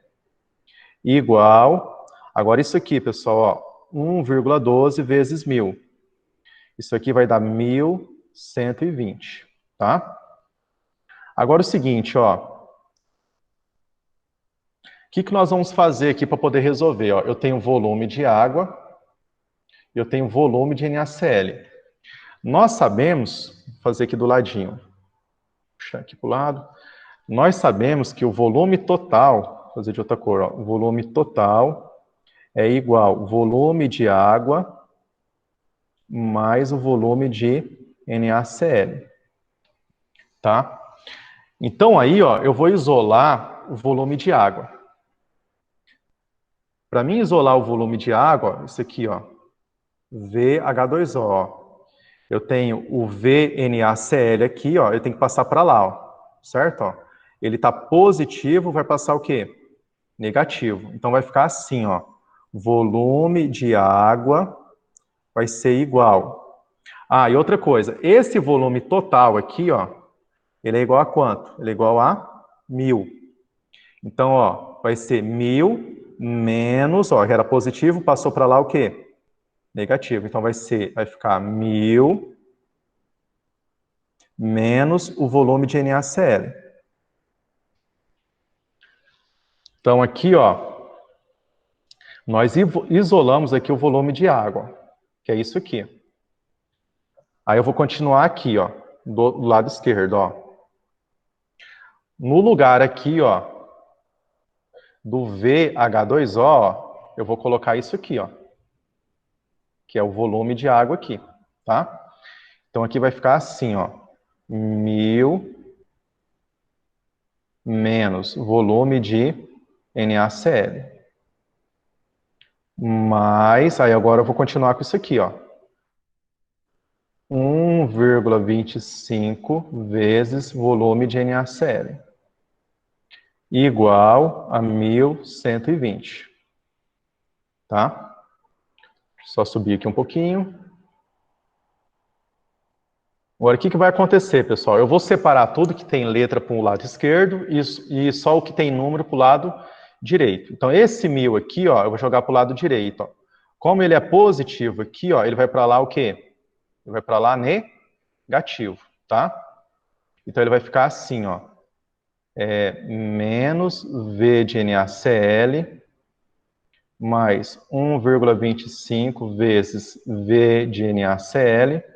Igual, agora isso aqui, pessoal, ó, 1,12 vezes 1.000. Isso aqui vai dar 1.120, tá? Agora o seguinte, ó. O que nós vamos fazer aqui para poder resolver? Ó? Eu tenho volume de água, eu tenho volume de NaCl. Nós sabemos, vou fazer aqui do ladinho, puxar aqui para o lado, nós sabemos que o volume total, vou fazer de outra cor, ó, o volume total é igual ao volume de água mais o volume de NaCl, tá? Então aí, ó, eu vou isolar o volume de água. Para mim isolar o volume de água, ó, isso aqui, ó, VH2O, ó. Eu tenho o VNaCl aqui, ó, eu tenho que passar para lá, ó, certo? Ó. Ele está positivo, vai passar o quê? Negativo. Então vai ficar assim, ó. Volume de água vai ser igual. Ah, e outra coisa, esse volume total aqui, ó, ele é igual a quanto? Ele é igual a 1.000. Então, ó, vai ser 1.000 menos, ó, que era positivo, passou para lá o quê? Negativo. Então vai ficar 1.000 menos o volume de NaCl. Então aqui, ó, nós isolamos aqui o volume de água, que é isso aqui. Aí eu vou continuar aqui, ó, do lado esquerdo, ó. No lugar aqui, ó, do VH2O, ó, eu vou colocar isso aqui, ó, que é o volume de água aqui, tá? Então aqui vai ficar assim, ó, 1.000 menos volume de NaCl. Mais, aí agora eu vou continuar com isso aqui, ó. 1,25 vezes volume de NaCl, igual a 1.120. Tá? Só subir aqui um pouquinho. Agora, o que vai acontecer, pessoal? Eu vou separar tudo que tem letra para o lado esquerdo e só o que tem número para o lado direito. Então, esse 1.000 aqui, ó, eu vou jogar para o lado direito. Ó. Como ele é positivo aqui, ó, ele vai para lá o quê? Ele vai para lá negativo, tá? Então, ele vai ficar assim, ó. Menos V de NaCl mais 1,25 vezes V de NaCl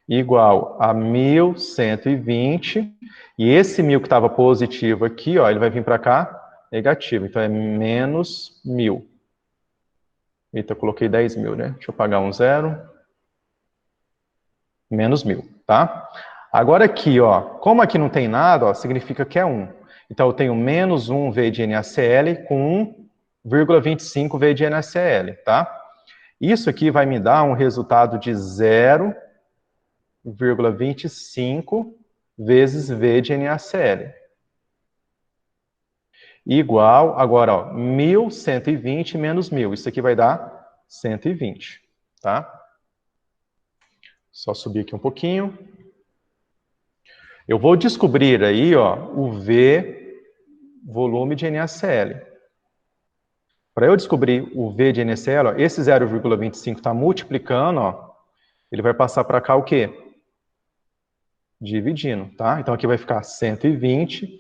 igual a 1.120, e esse 1.000 que estava positivo aqui, ó, ele vai vir para cá negativo, então é menos 1.000. Eita, eu coloquei 10.000, né? Deixa eu pagar um zero. Menos 1.000, tá? Agora aqui, ó, como aqui não tem nada, ó, significa que é 1. Então eu tenho menos 1 V de NaCl com 1,25 V de NaCl, tá? Isso aqui vai me dar um resultado de 0,25 vezes V de NaCl. Igual, agora, ó, 1.120 menos 1.000. Isso aqui vai dar 120, tá? Só subir aqui um pouquinho. Eu vou descobrir aí, ó, o V, volume de NaCl. Para eu descobrir o V de NaCl, ó, esse 0,25 está multiplicando, ó, ele vai passar para cá o quê? Dividindo, tá? Então aqui vai ficar 120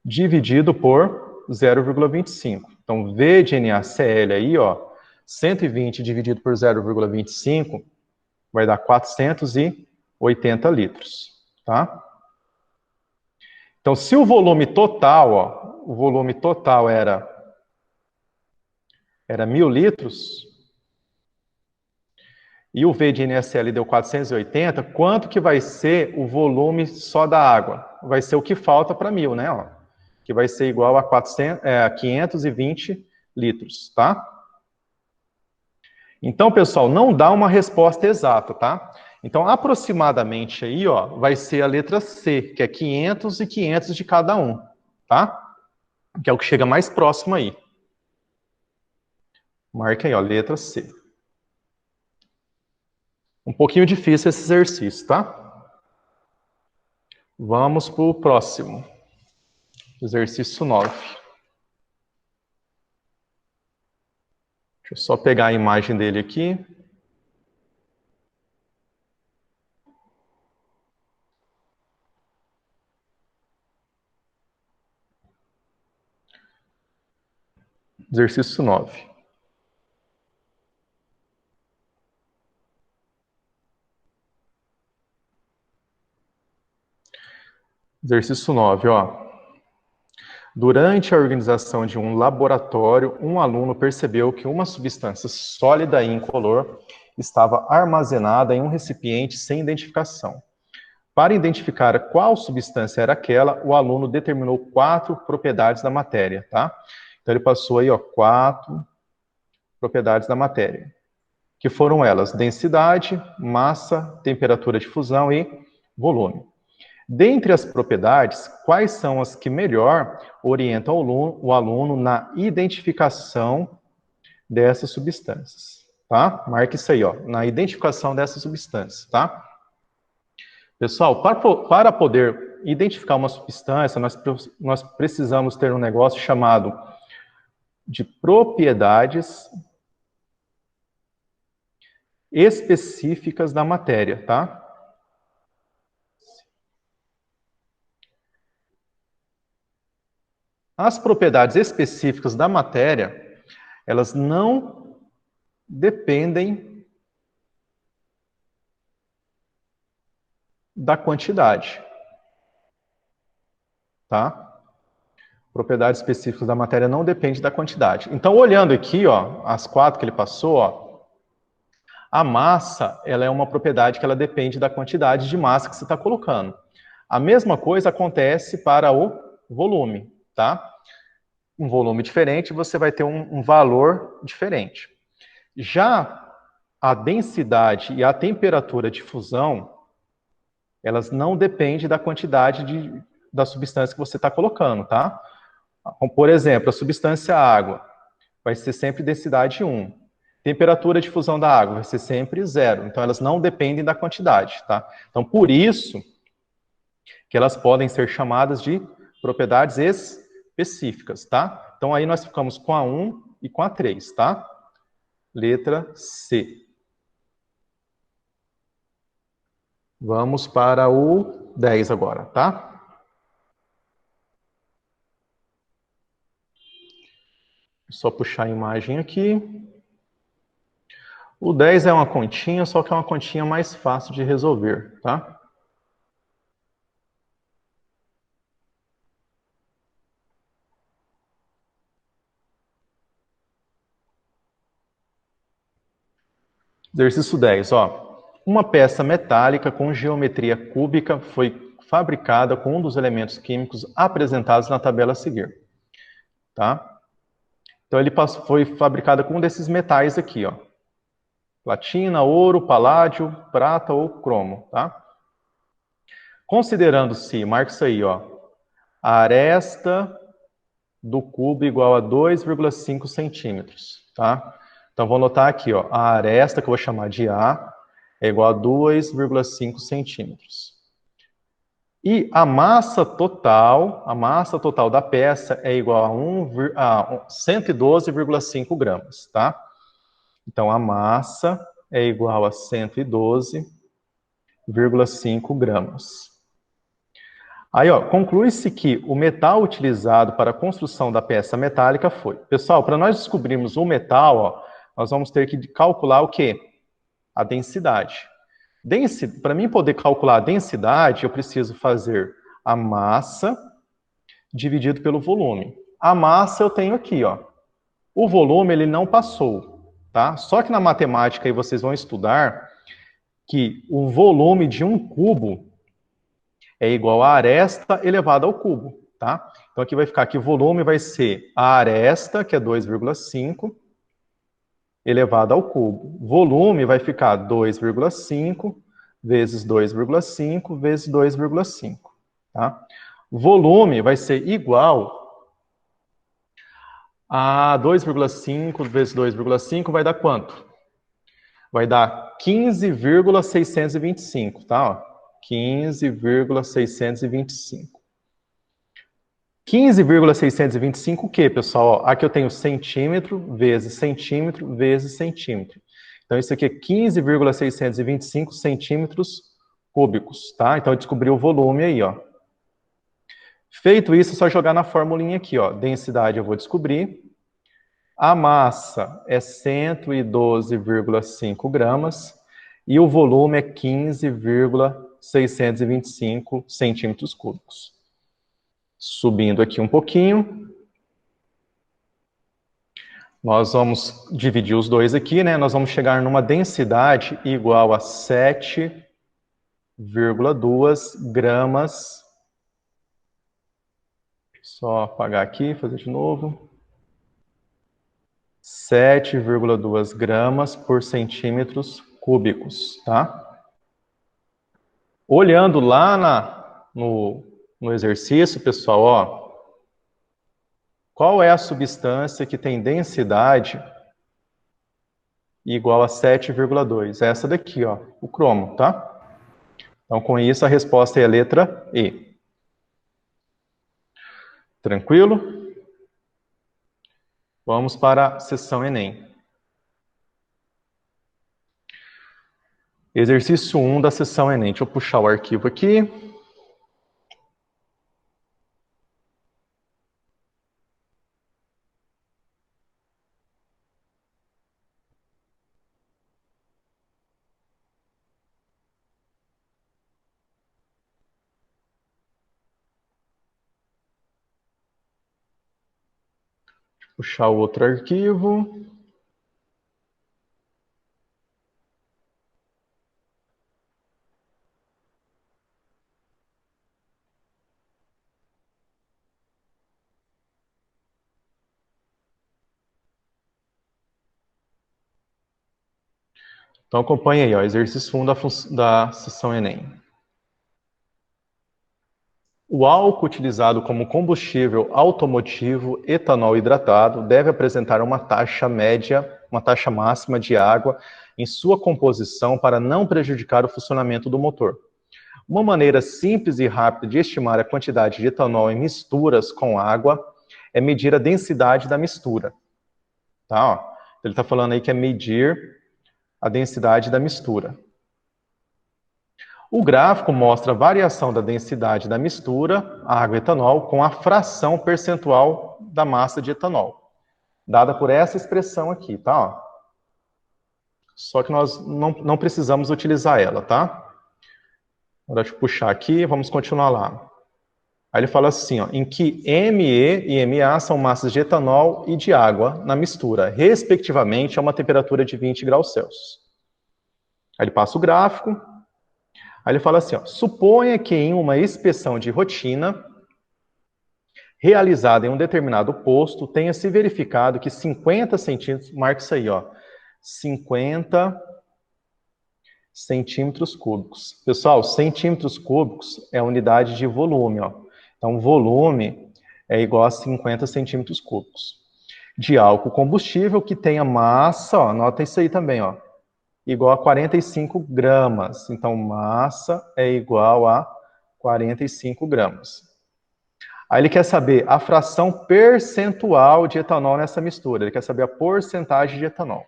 dividido por 0,25. Então V de NaCl aí, ó, 120 dividido por 0,25 vai dar 480 litros, tá? Então se o volume total, ó, o volume total era 1.000 litros, e o V de NaCl deu 480, quanto que vai ser o volume só da água? Vai ser o que falta para 1.000, né? Ó, que vai ser igual a 520 litros, tá? Então, pessoal, não dá uma resposta exata, tá? Então, aproximadamente aí, ó, vai ser a letra C, que é 500 e 500 de cada um, tá? Que é o que chega mais próximo aí. Marca aí, ó, letra C. Um pouquinho difícil esse exercício, tá? Vamos para o próximo. Exercício 9. Deixa eu só pegar a imagem dele aqui. Exercício 9. Exercício 9, ó. Durante a organização de um laboratório, um aluno percebeu que uma substância sólida e incolor estava armazenada em um recipiente sem identificação. Para identificar qual substância era aquela, o aluno determinou 4 propriedades da matéria, tá? Então ele passou aí, ó, 4 propriedades da matéria, que foram elas: densidade, massa, temperatura de fusão e volume. Dentre as propriedades, quais são as que melhor orientam o aluno na identificação dessas substâncias? Tá? Marque isso aí, ó, na identificação dessas substâncias, tá? Pessoal, para poder identificar uma substância, nós precisamos ter um negócio chamado de propriedades específicas da matéria, tá? As propriedades específicas da matéria, elas não dependem da quantidade, tá? Propriedades específicas da matéria não dependem da quantidade. Então, olhando aqui, ó, as 4 que ele passou, ó, a massa, ela é uma propriedade que ela depende da quantidade de massa que você está colocando. A mesma coisa acontece para o volume, tá? Um volume diferente, você vai ter um valor diferente. Já a densidade e a temperatura de fusão, elas não dependem da quantidade da substância que você está colocando, tá? Por exemplo, a substância água vai ser sempre densidade 1. Temperatura de fusão da água vai ser sempre 0. Então, elas não dependem da quantidade, tá? Então, por isso que elas podem ser chamadas de propriedades específicas, tá? Então, aí nós ficamos com a 1 e com a 3, tá? Letra C. Vamos para o 10 agora, tá? Só puxar a imagem aqui. O 10 é uma continha, só que é uma continha mais fácil de resolver, tá? Exercício 10, ó. Uma peça metálica com geometria cúbica foi fabricada com um dos elementos químicos apresentados na tabela a seguir, tá? Então, ele foi fabricada com um desses metais aqui, ó. Platina, ouro, paládio, prata ou cromo, tá? Considerando-se, marca isso aí, ó, a aresta do cubo igual a 2,5 centímetros, tá? Então, vou anotar aqui, ó, a aresta, que eu vou chamar de A, é igual a 2,5 centímetros. E a massa total da peça é igual a 112,5 gramas, tá? Então, a massa é igual a 112,5 gramas. Aí, ó, conclui-se que o metal utilizado para a construção da peça metálica foi... Pessoal, para nós descobrirmos o metal, ó, nós vamos ter que calcular o quê? A densidade. Para mim poder calcular a densidade, eu preciso fazer a massa dividido pelo volume. A massa eu tenho aqui, ó. O volume, ele não passou, tá? Só que na matemática aí vocês vão estudar que o volume de um cubo é igual a aresta elevada ao cubo, tá? Então aqui vai ficar que o volume vai ser a aresta, que é 2,5, elevado ao cubo. Volume vai ficar 2,5 vezes 2,5 vezes 2,5, tá? Volume vai ser igual a 2,5 vezes 2,5 vai dar quanto? Vai dar 15,625, tá? 15,625. 15,625 o quê, pessoal? Aqui eu tenho centímetro vezes centímetro vezes centímetro. Então, isso aqui é 15,625 centímetros cúbicos, tá? Então, eu descobri o volume aí, ó. Feito isso, é só jogar na formulinha aqui, ó. Densidade eu vou descobrir. A massa é 112,5 gramas. E o volume é 15,625 centímetros cúbicos. Subindo aqui um pouquinho. Nós vamos dividir os dois aqui, né? Nós vamos chegar numa densidade igual a 7,2 gramas. Só apagar aqui, fazer de novo. 7,2 gramas por centímetros cúbicos, tá? Olhando lá no exercício, pessoal, ó. Qual é a substância que tem densidade igual a 7,2? Essa daqui, ó, o cromo, tá? Então, com isso, a resposta é a letra E. Tranquilo? Vamos para a sessão Enem. Exercício 1 da sessão Enem. Deixa eu puxar o arquivo aqui. Puxar o outro arquivo. Então acompanha aí, ó, exercício 1 da sessão Enem. O álcool utilizado como combustível automotivo, etanol hidratado, deve apresentar uma taxa média, uma taxa máxima de água em sua composição para não prejudicar o funcionamento do motor. Uma maneira simples e rápida de estimar a quantidade de etanol em misturas com água é medir a densidade da mistura. Tá? Ó, ele está falando aí que é medir a densidade da mistura. O gráfico mostra a variação da densidade da mistura água e etanol com a fração percentual da massa de etanol, dada por essa expressão aqui, tá? Ó. Só que nós não precisamos utilizar ela, tá? Agora deixa eu puxar aqui, vamos continuar lá. Aí ele fala assim, ó, em que ME e MA são massas de etanol e de água na mistura, respectivamente a uma temperatura de 20 graus Celsius. Aí ele passa o gráfico. Aí ele fala assim, ó, suponha que em uma inspeção de rotina, realizada em um determinado posto, tenha se verificado que 50 centímetros, marca isso aí, ó, 50 centímetros cúbicos. Pessoal, centímetros cúbicos é a unidade de volume, ó. Então, volume é igual a 50 centímetros cúbicos. De álcool combustível que tenha massa, ó, anota isso aí também, ó, igual a 45 gramas. Então, massa é igual a 45 gramas. Aí ele quer saber a fração percentual de etanol nessa mistura. Ele quer saber a porcentagem de etanol. O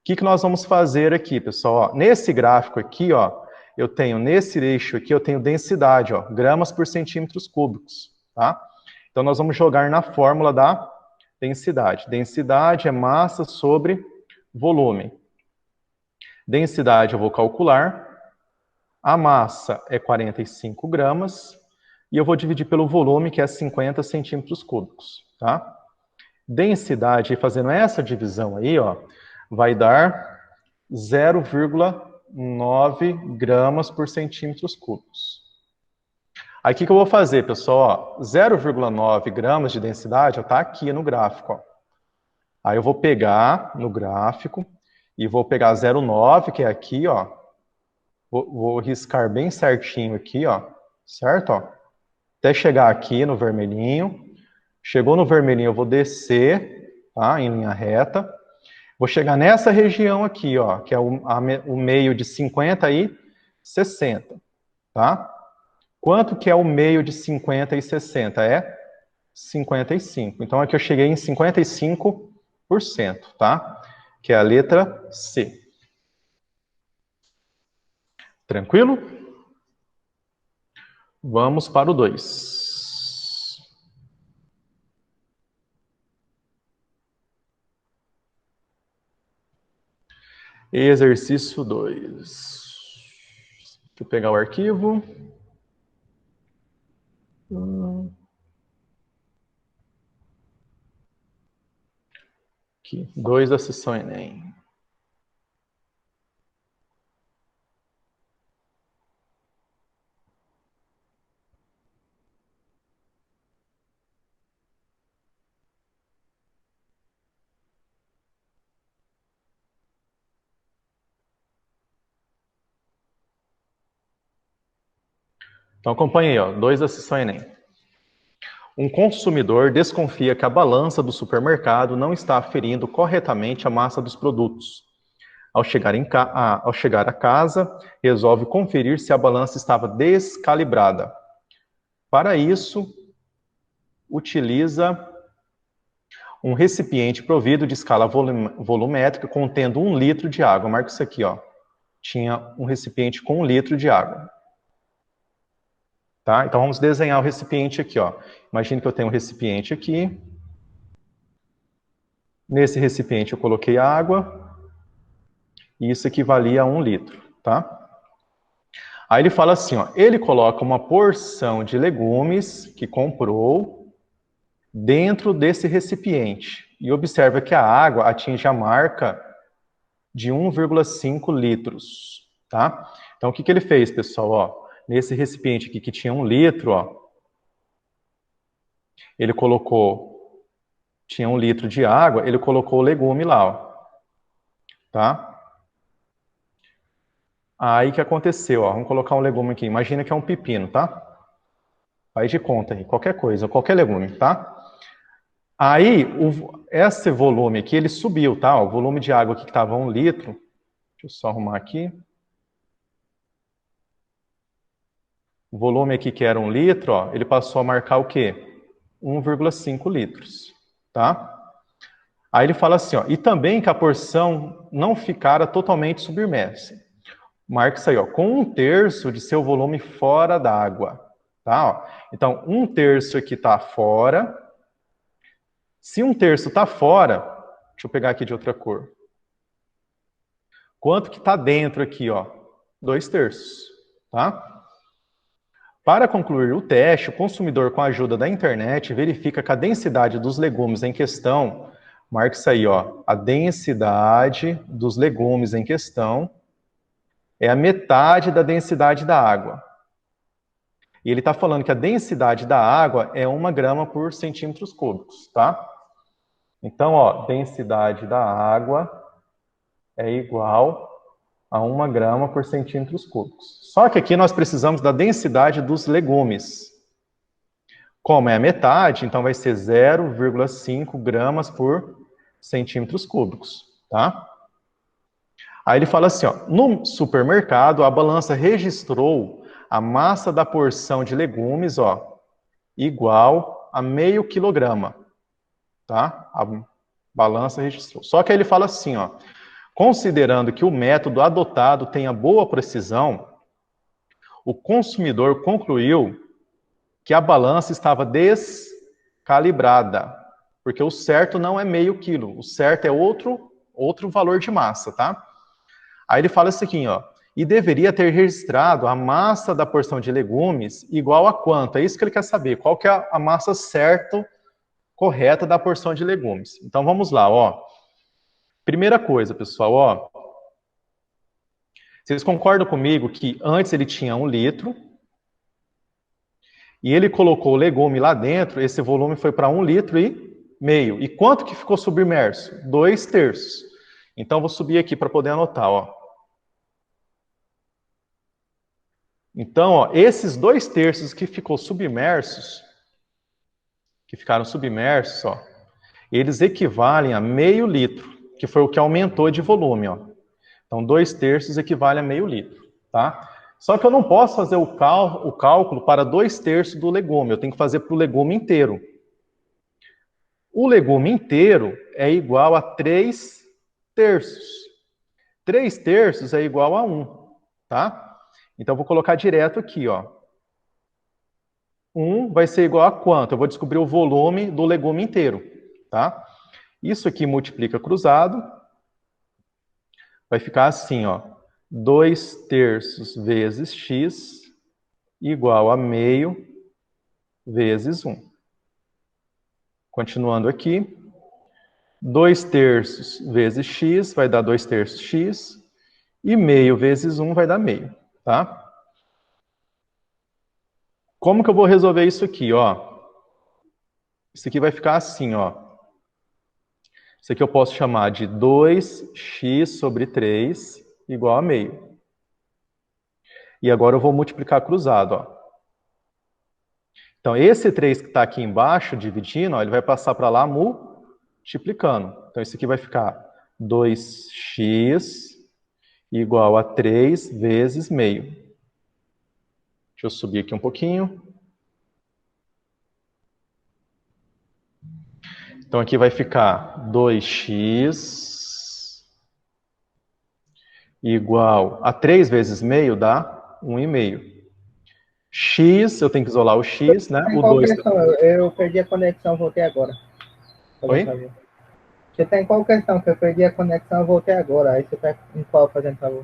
que nós vamos fazer aqui, pessoal? Ó, nesse gráfico aqui, ó, eu tenho, nesse eixo aqui, eu tenho densidade, ó, gramas por centímetros cúbicos, tá? Então, nós vamos jogar na fórmula da densidade. Densidade é massa sobre volume. Densidade eu vou calcular. A massa é 45 gramas. E eu vou dividir pelo volume, que é 50 centímetros cúbicos, tá? Densidade, fazendo essa divisão aí, ó, vai dar 0,9 gramas por centímetros cúbicos. Aí, o que eu vou fazer, pessoal? 0,9 gramas de densidade está aqui no gráfico, ó. Aí eu vou pegar no gráfico e vou pegar 0,9, que é aqui, ó. Vou riscar bem certinho aqui, ó. Certo, ó? Até chegar aqui no vermelhinho. Chegou no vermelhinho, eu vou descer, tá? Em linha reta. Vou chegar nessa região aqui, ó, que é o meio de 50 e 60, tá? Quanto que é o meio de 50 e 60? É 55. Então, aqui eu cheguei em 55%, tá? Que é a letra C. Tranquilo? Vamos para o 2. Exercício 2. Deixa eu pegar o arquivo. Aqui, 2 da sessão Enem. Então acompanhe aí, ó, 2 da sessão Enem. Um consumidor desconfia que a balança do supermercado não está aferindo corretamente a massa dos produtos. Ao chegar à casa, resolve conferir se a balança estava descalibrada. Para isso, utiliza um recipiente provido de escala volumétrica contendo 1 litro de água. Marca isso aqui, ó. Tinha um recipiente com 1 litro de água. Tá? Então, vamos desenhar o recipiente aqui, ó. Imagine que eu tenho um recipiente aqui. Nesse recipiente eu coloquei água. E isso equivalia a 1 litro, tá? Aí ele fala assim, ó. Ele coloca uma porção de legumes que comprou dentro desse recipiente. E observa que a água atinge a marca de 1,5 litros, tá? Então, o que ele fez, pessoal? Ó, nesse recipiente aqui que tinha 1 litro, ó, ele colocou, tinha 1 litro de água, ele colocou o legume lá, ó, tá? Aí que aconteceu, ó, vamos colocar um legume aqui. Imagina que é um pepino, tá? Faz de conta aí, qualquer coisa, qualquer legume, tá? Aí, esse volume aqui, ele subiu, tá? O volume de água aqui que estava 1 litro. Deixa eu só arrumar aqui. O volume aqui que era 1 litro, ó, ele passou a marcar o quê? 1,5 litros, tá? Aí ele fala assim, ó, e também que a porção não ficara totalmente submersa. Marca isso aí, ó, com 1/3 de seu volume fora d'água, tá? Ó. Então, 1/3 aqui está fora. Se 1/3 está fora, deixa eu pegar aqui de outra cor. Quanto que está dentro aqui, ó? 2/3, tá? Para concluir o teste, o consumidor, com a ajuda da internet, verifica que a densidade dos legumes em questão, marca isso aí, ó, a densidade dos legumes em questão é a metade da densidade da água. E ele está falando que a densidade da água é 1 grama por centímetros cúbicos, tá? Então, ó, densidade da água é igual a 1 grama por centímetros cúbicos. Só que aqui nós precisamos da densidade dos legumes. Como é a metade, então vai ser 0,5 gramas por centímetros cúbicos, tá? Aí ele fala assim, ó, no supermercado a balança registrou a massa da porção de legumes, ó, igual a meio quilograma, tá? A balança registrou. Só que aí ele fala assim, ó, considerando que o método adotado tenha boa precisão, o consumidor concluiu que a balança estava descalibrada, porque o certo não é meio quilo, o certo é outro valor de massa, tá? Aí ele fala isso aqui, ó, e deveria ter registrado a massa da porção de legumes igual a quanto? É isso que ele quer saber, qual que é a massa certa, correta da porção de legumes. Então vamos lá, ó. Primeira coisa, pessoal, ó. Vocês concordam comigo que antes ele tinha 1 litro e ele colocou o legume lá dentro, esse volume foi para 1,5 litros. E quanto que ficou submerso? 2/3. Então vou subir aqui para poder anotar, ó. Então, ó, esses 2/3 que ficou submersos, que ficaram submersos, ó, eles equivalem a meio litro, que foi o que aumentou de volume, ó. Então, 2/3 equivale a meio litro, tá? Só que eu não posso fazer o cálculo para 2/3 do legume, eu tenho que fazer para o legume inteiro. O legume inteiro é igual a 3/3. 3/3 é igual a 1, tá? Então, eu vou colocar direto aqui, ó. 1 vai ser igual a quanto? Eu vou descobrir o volume do legume inteiro, tá? Isso aqui multiplica cruzado. Vai ficar assim, ó. 2/3 vezes x igual a meio vezes 1. Continuando aqui. 2/3 vezes x vai dar 2/3 x. E meio vezes 1 vai dar meio, tá? Como que eu vou resolver isso aqui, ó? Isso aqui vai ficar assim, ó. Isso aqui eu posso chamar de 2x sobre 3 igual a meio. E agora eu vou multiplicar cruzado, ó. Então, esse 3 que está aqui embaixo, dividindo, ó, ele vai passar para lá multiplicando. Então, isso aqui vai ficar 2x igual a 3 vezes meio. Deixa eu subir aqui um pouquinho. Então, aqui vai ficar 2x igual a 3 vezes meio dá 1,5. X, eu tenho que isolar o x, né?
Em
O
qual
2...
questão? Eu perdi a conexão, voltei agora.
Oi?
Você tá em qual questão? Que eu perdi a conexão, eu voltei agora. Aí você tá em qual, fazendo favor?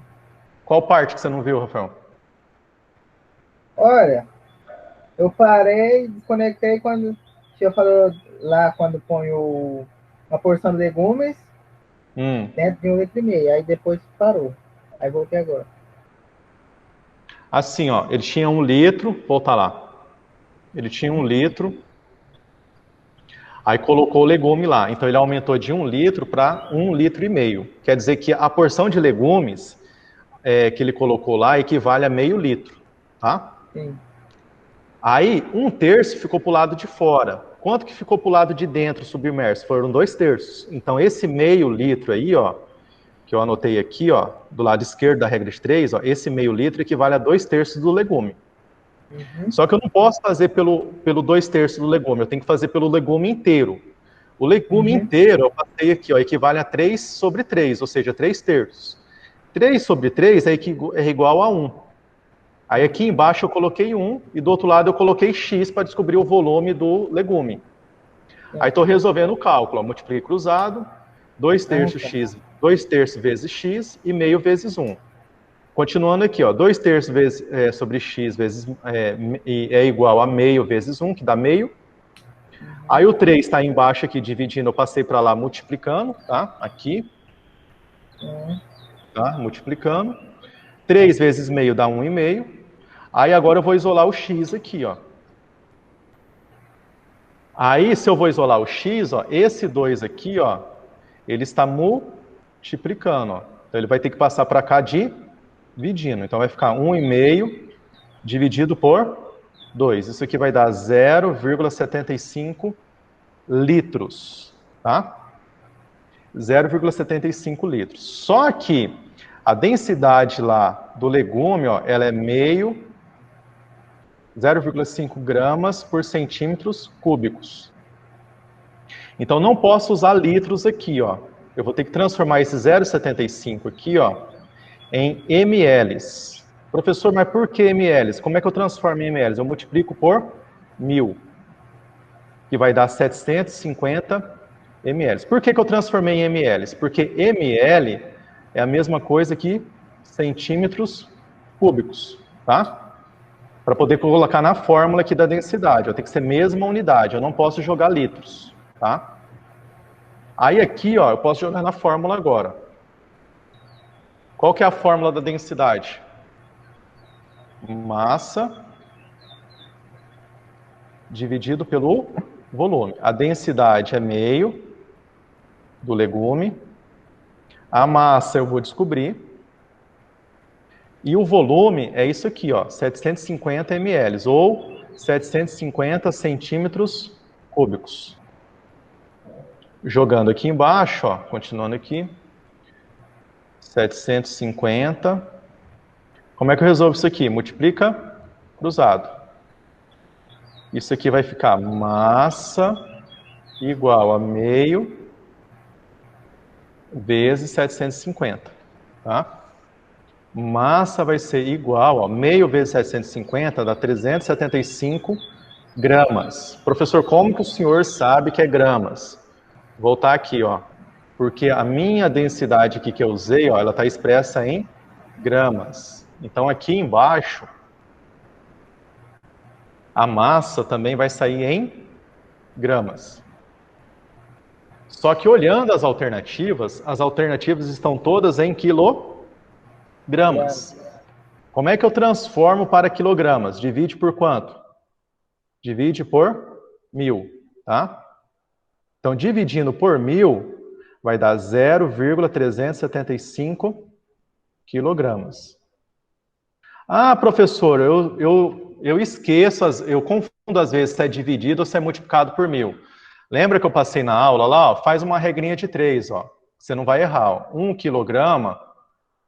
Qual parte que você não viu, Rafael?
Olha, eu parei, desconectei quando você falou lá, quando põe uma porção de legumes dentro de 1,5 litro. Aí depois parou. Aí voltei agora.
Assim, ó, ele tinha 1 litro, volta lá. Ele tinha 1 litro, aí colocou o legume lá. Então ele aumentou de 1 litro para 1,5 litro. Quer dizer que a porção de legumes, que ele colocou lá equivale a meio litro, tá?
Sim.
Aí, 1/3 ficou para o lado de fora. Quanto que ficou para o lado de dentro submerso? Foram 2/3. Então, esse meio litro aí, ó, que eu anotei aqui, ó, do lado esquerdo da regra de 3, ó, esse meio litro equivale a 2/3 do legume.
Uhum.
Só que eu não posso fazer pelo 2/3 do legume, eu tenho que fazer pelo legume inteiro. O legume inteiro, eu passei aqui, ó, equivale a 3/3, ou seja, 3/3. 3/3 é igual a 1. Aí aqui embaixo eu coloquei 1 e do outro lado eu coloquei x para descobrir o volume do legume. Aí estou resolvendo o cálculo. Ó, multipliquei cruzado, 2/3 x, 2/3 vezes x e meio vezes 1. Continuando aqui, ó, 2/3 vezes, sobre x vezes, é igual a meio vezes 1, que dá meio. Aí o 3 está embaixo aqui, dividindo, eu passei para lá multiplicando, tá? Aqui. Tá? Multiplicando. 3 vezes meio dá 1,5. Aí agora eu vou isolar o x aqui, ó. Aí, se eu vou isolar o x, ó, esse 2 aqui, ó, ele está multiplicando, ó. Então ele vai ter que passar para cá dividindo. Então vai ficar 1,5 dividido por 2. Isso aqui vai dar 0,75 litros, tá? 0,75 litros. Só que a densidade lá do legume, ó, ela é 0,5 gramas por centímetros cúbicos. Então não posso usar litros aqui, ó. Eu vou ter que transformar esse 0,75 aqui, ó, em ml. Professor, mas por que ml? Como é que eu transformo em ml? Eu multiplico por 1000, que vai dar 750 ml. Por que eu transformei em ml? Porque ml é a mesma coisa que centímetros cúbicos, tá? Para poder colocar na fórmula aqui da densidade, eu tenho que ser mesma unidade, eu não posso jogar litros, tá? Aí aqui, ó, eu posso jogar na fórmula agora. Qual que é a fórmula da densidade? Massa dividido pelo volume. A densidade é meio do legume. A massa eu vou descobrir. E o volume é isso aqui, ó, 750 ml, ou 750 centímetros cúbicos. Jogando aqui embaixo, ó, continuando aqui. 750. Como é que eu resolvo isso aqui? Multiplica cruzado. Isso aqui vai ficar massa igual a meio vezes 750, tá? Massa vai ser igual, ó, meio vezes 750 dá 375 gramas. Professor, como que o senhor sabe que é gramas? Vou voltar aqui, ó, porque a minha densidade aqui que eu usei, ó, ela está expressa em gramas. Então aqui embaixo, a massa também vai sair em gramas. Só que olhando as alternativas estão todas em quilogramas. Como é que eu transformo para quilogramas? Divide por quanto? Divide por 1000, tá? Então, dividindo por 1000, vai dar 0,375 quilogramas. Ah, professor, eu esqueço, eu confundo às vezes se é dividido ou se é multiplicado por 1000. Lembra que eu passei na aula lá? Ó, faz uma regrinha de 3, ó. Você não vai errar. Ó. 1 quilograma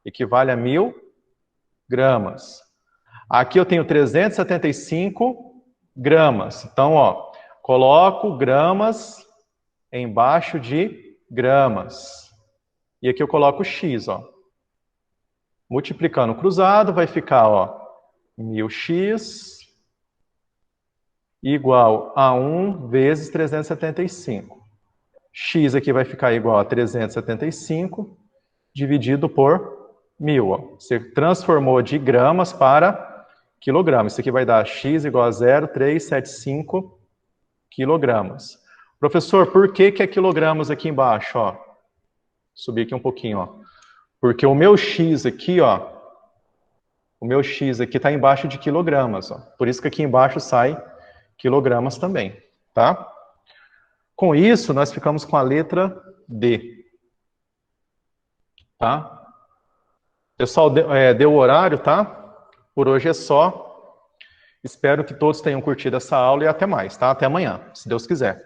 equivale a 1000 gramas. Aqui eu tenho 375 gramas. Então, ó, coloco gramas embaixo de gramas. E aqui eu coloco x, ó. Multiplicando cruzado, vai ficar, ó, 1000x igual a 1 vezes 375. X aqui vai ficar igual a 375 dividido por 1000. Ó. Você transformou de gramas para quilogramas. Isso aqui vai dar x igual a 0,375 quilogramas. Professor, por que é quilogramas aqui embaixo? Ó? Subir aqui um pouquinho. Ó. Porque o meu x aqui, ó, o meu x aqui está embaixo de quilogramas. Ó. Por isso que aqui embaixo sai quilogramas também. Tá? Com isso, nós ficamos com a letra D. Tá? Pessoal, deu o horário, tá? Por hoje é só. Espero que todos tenham curtido essa aula e até mais, tá? Até amanhã, se Deus quiser.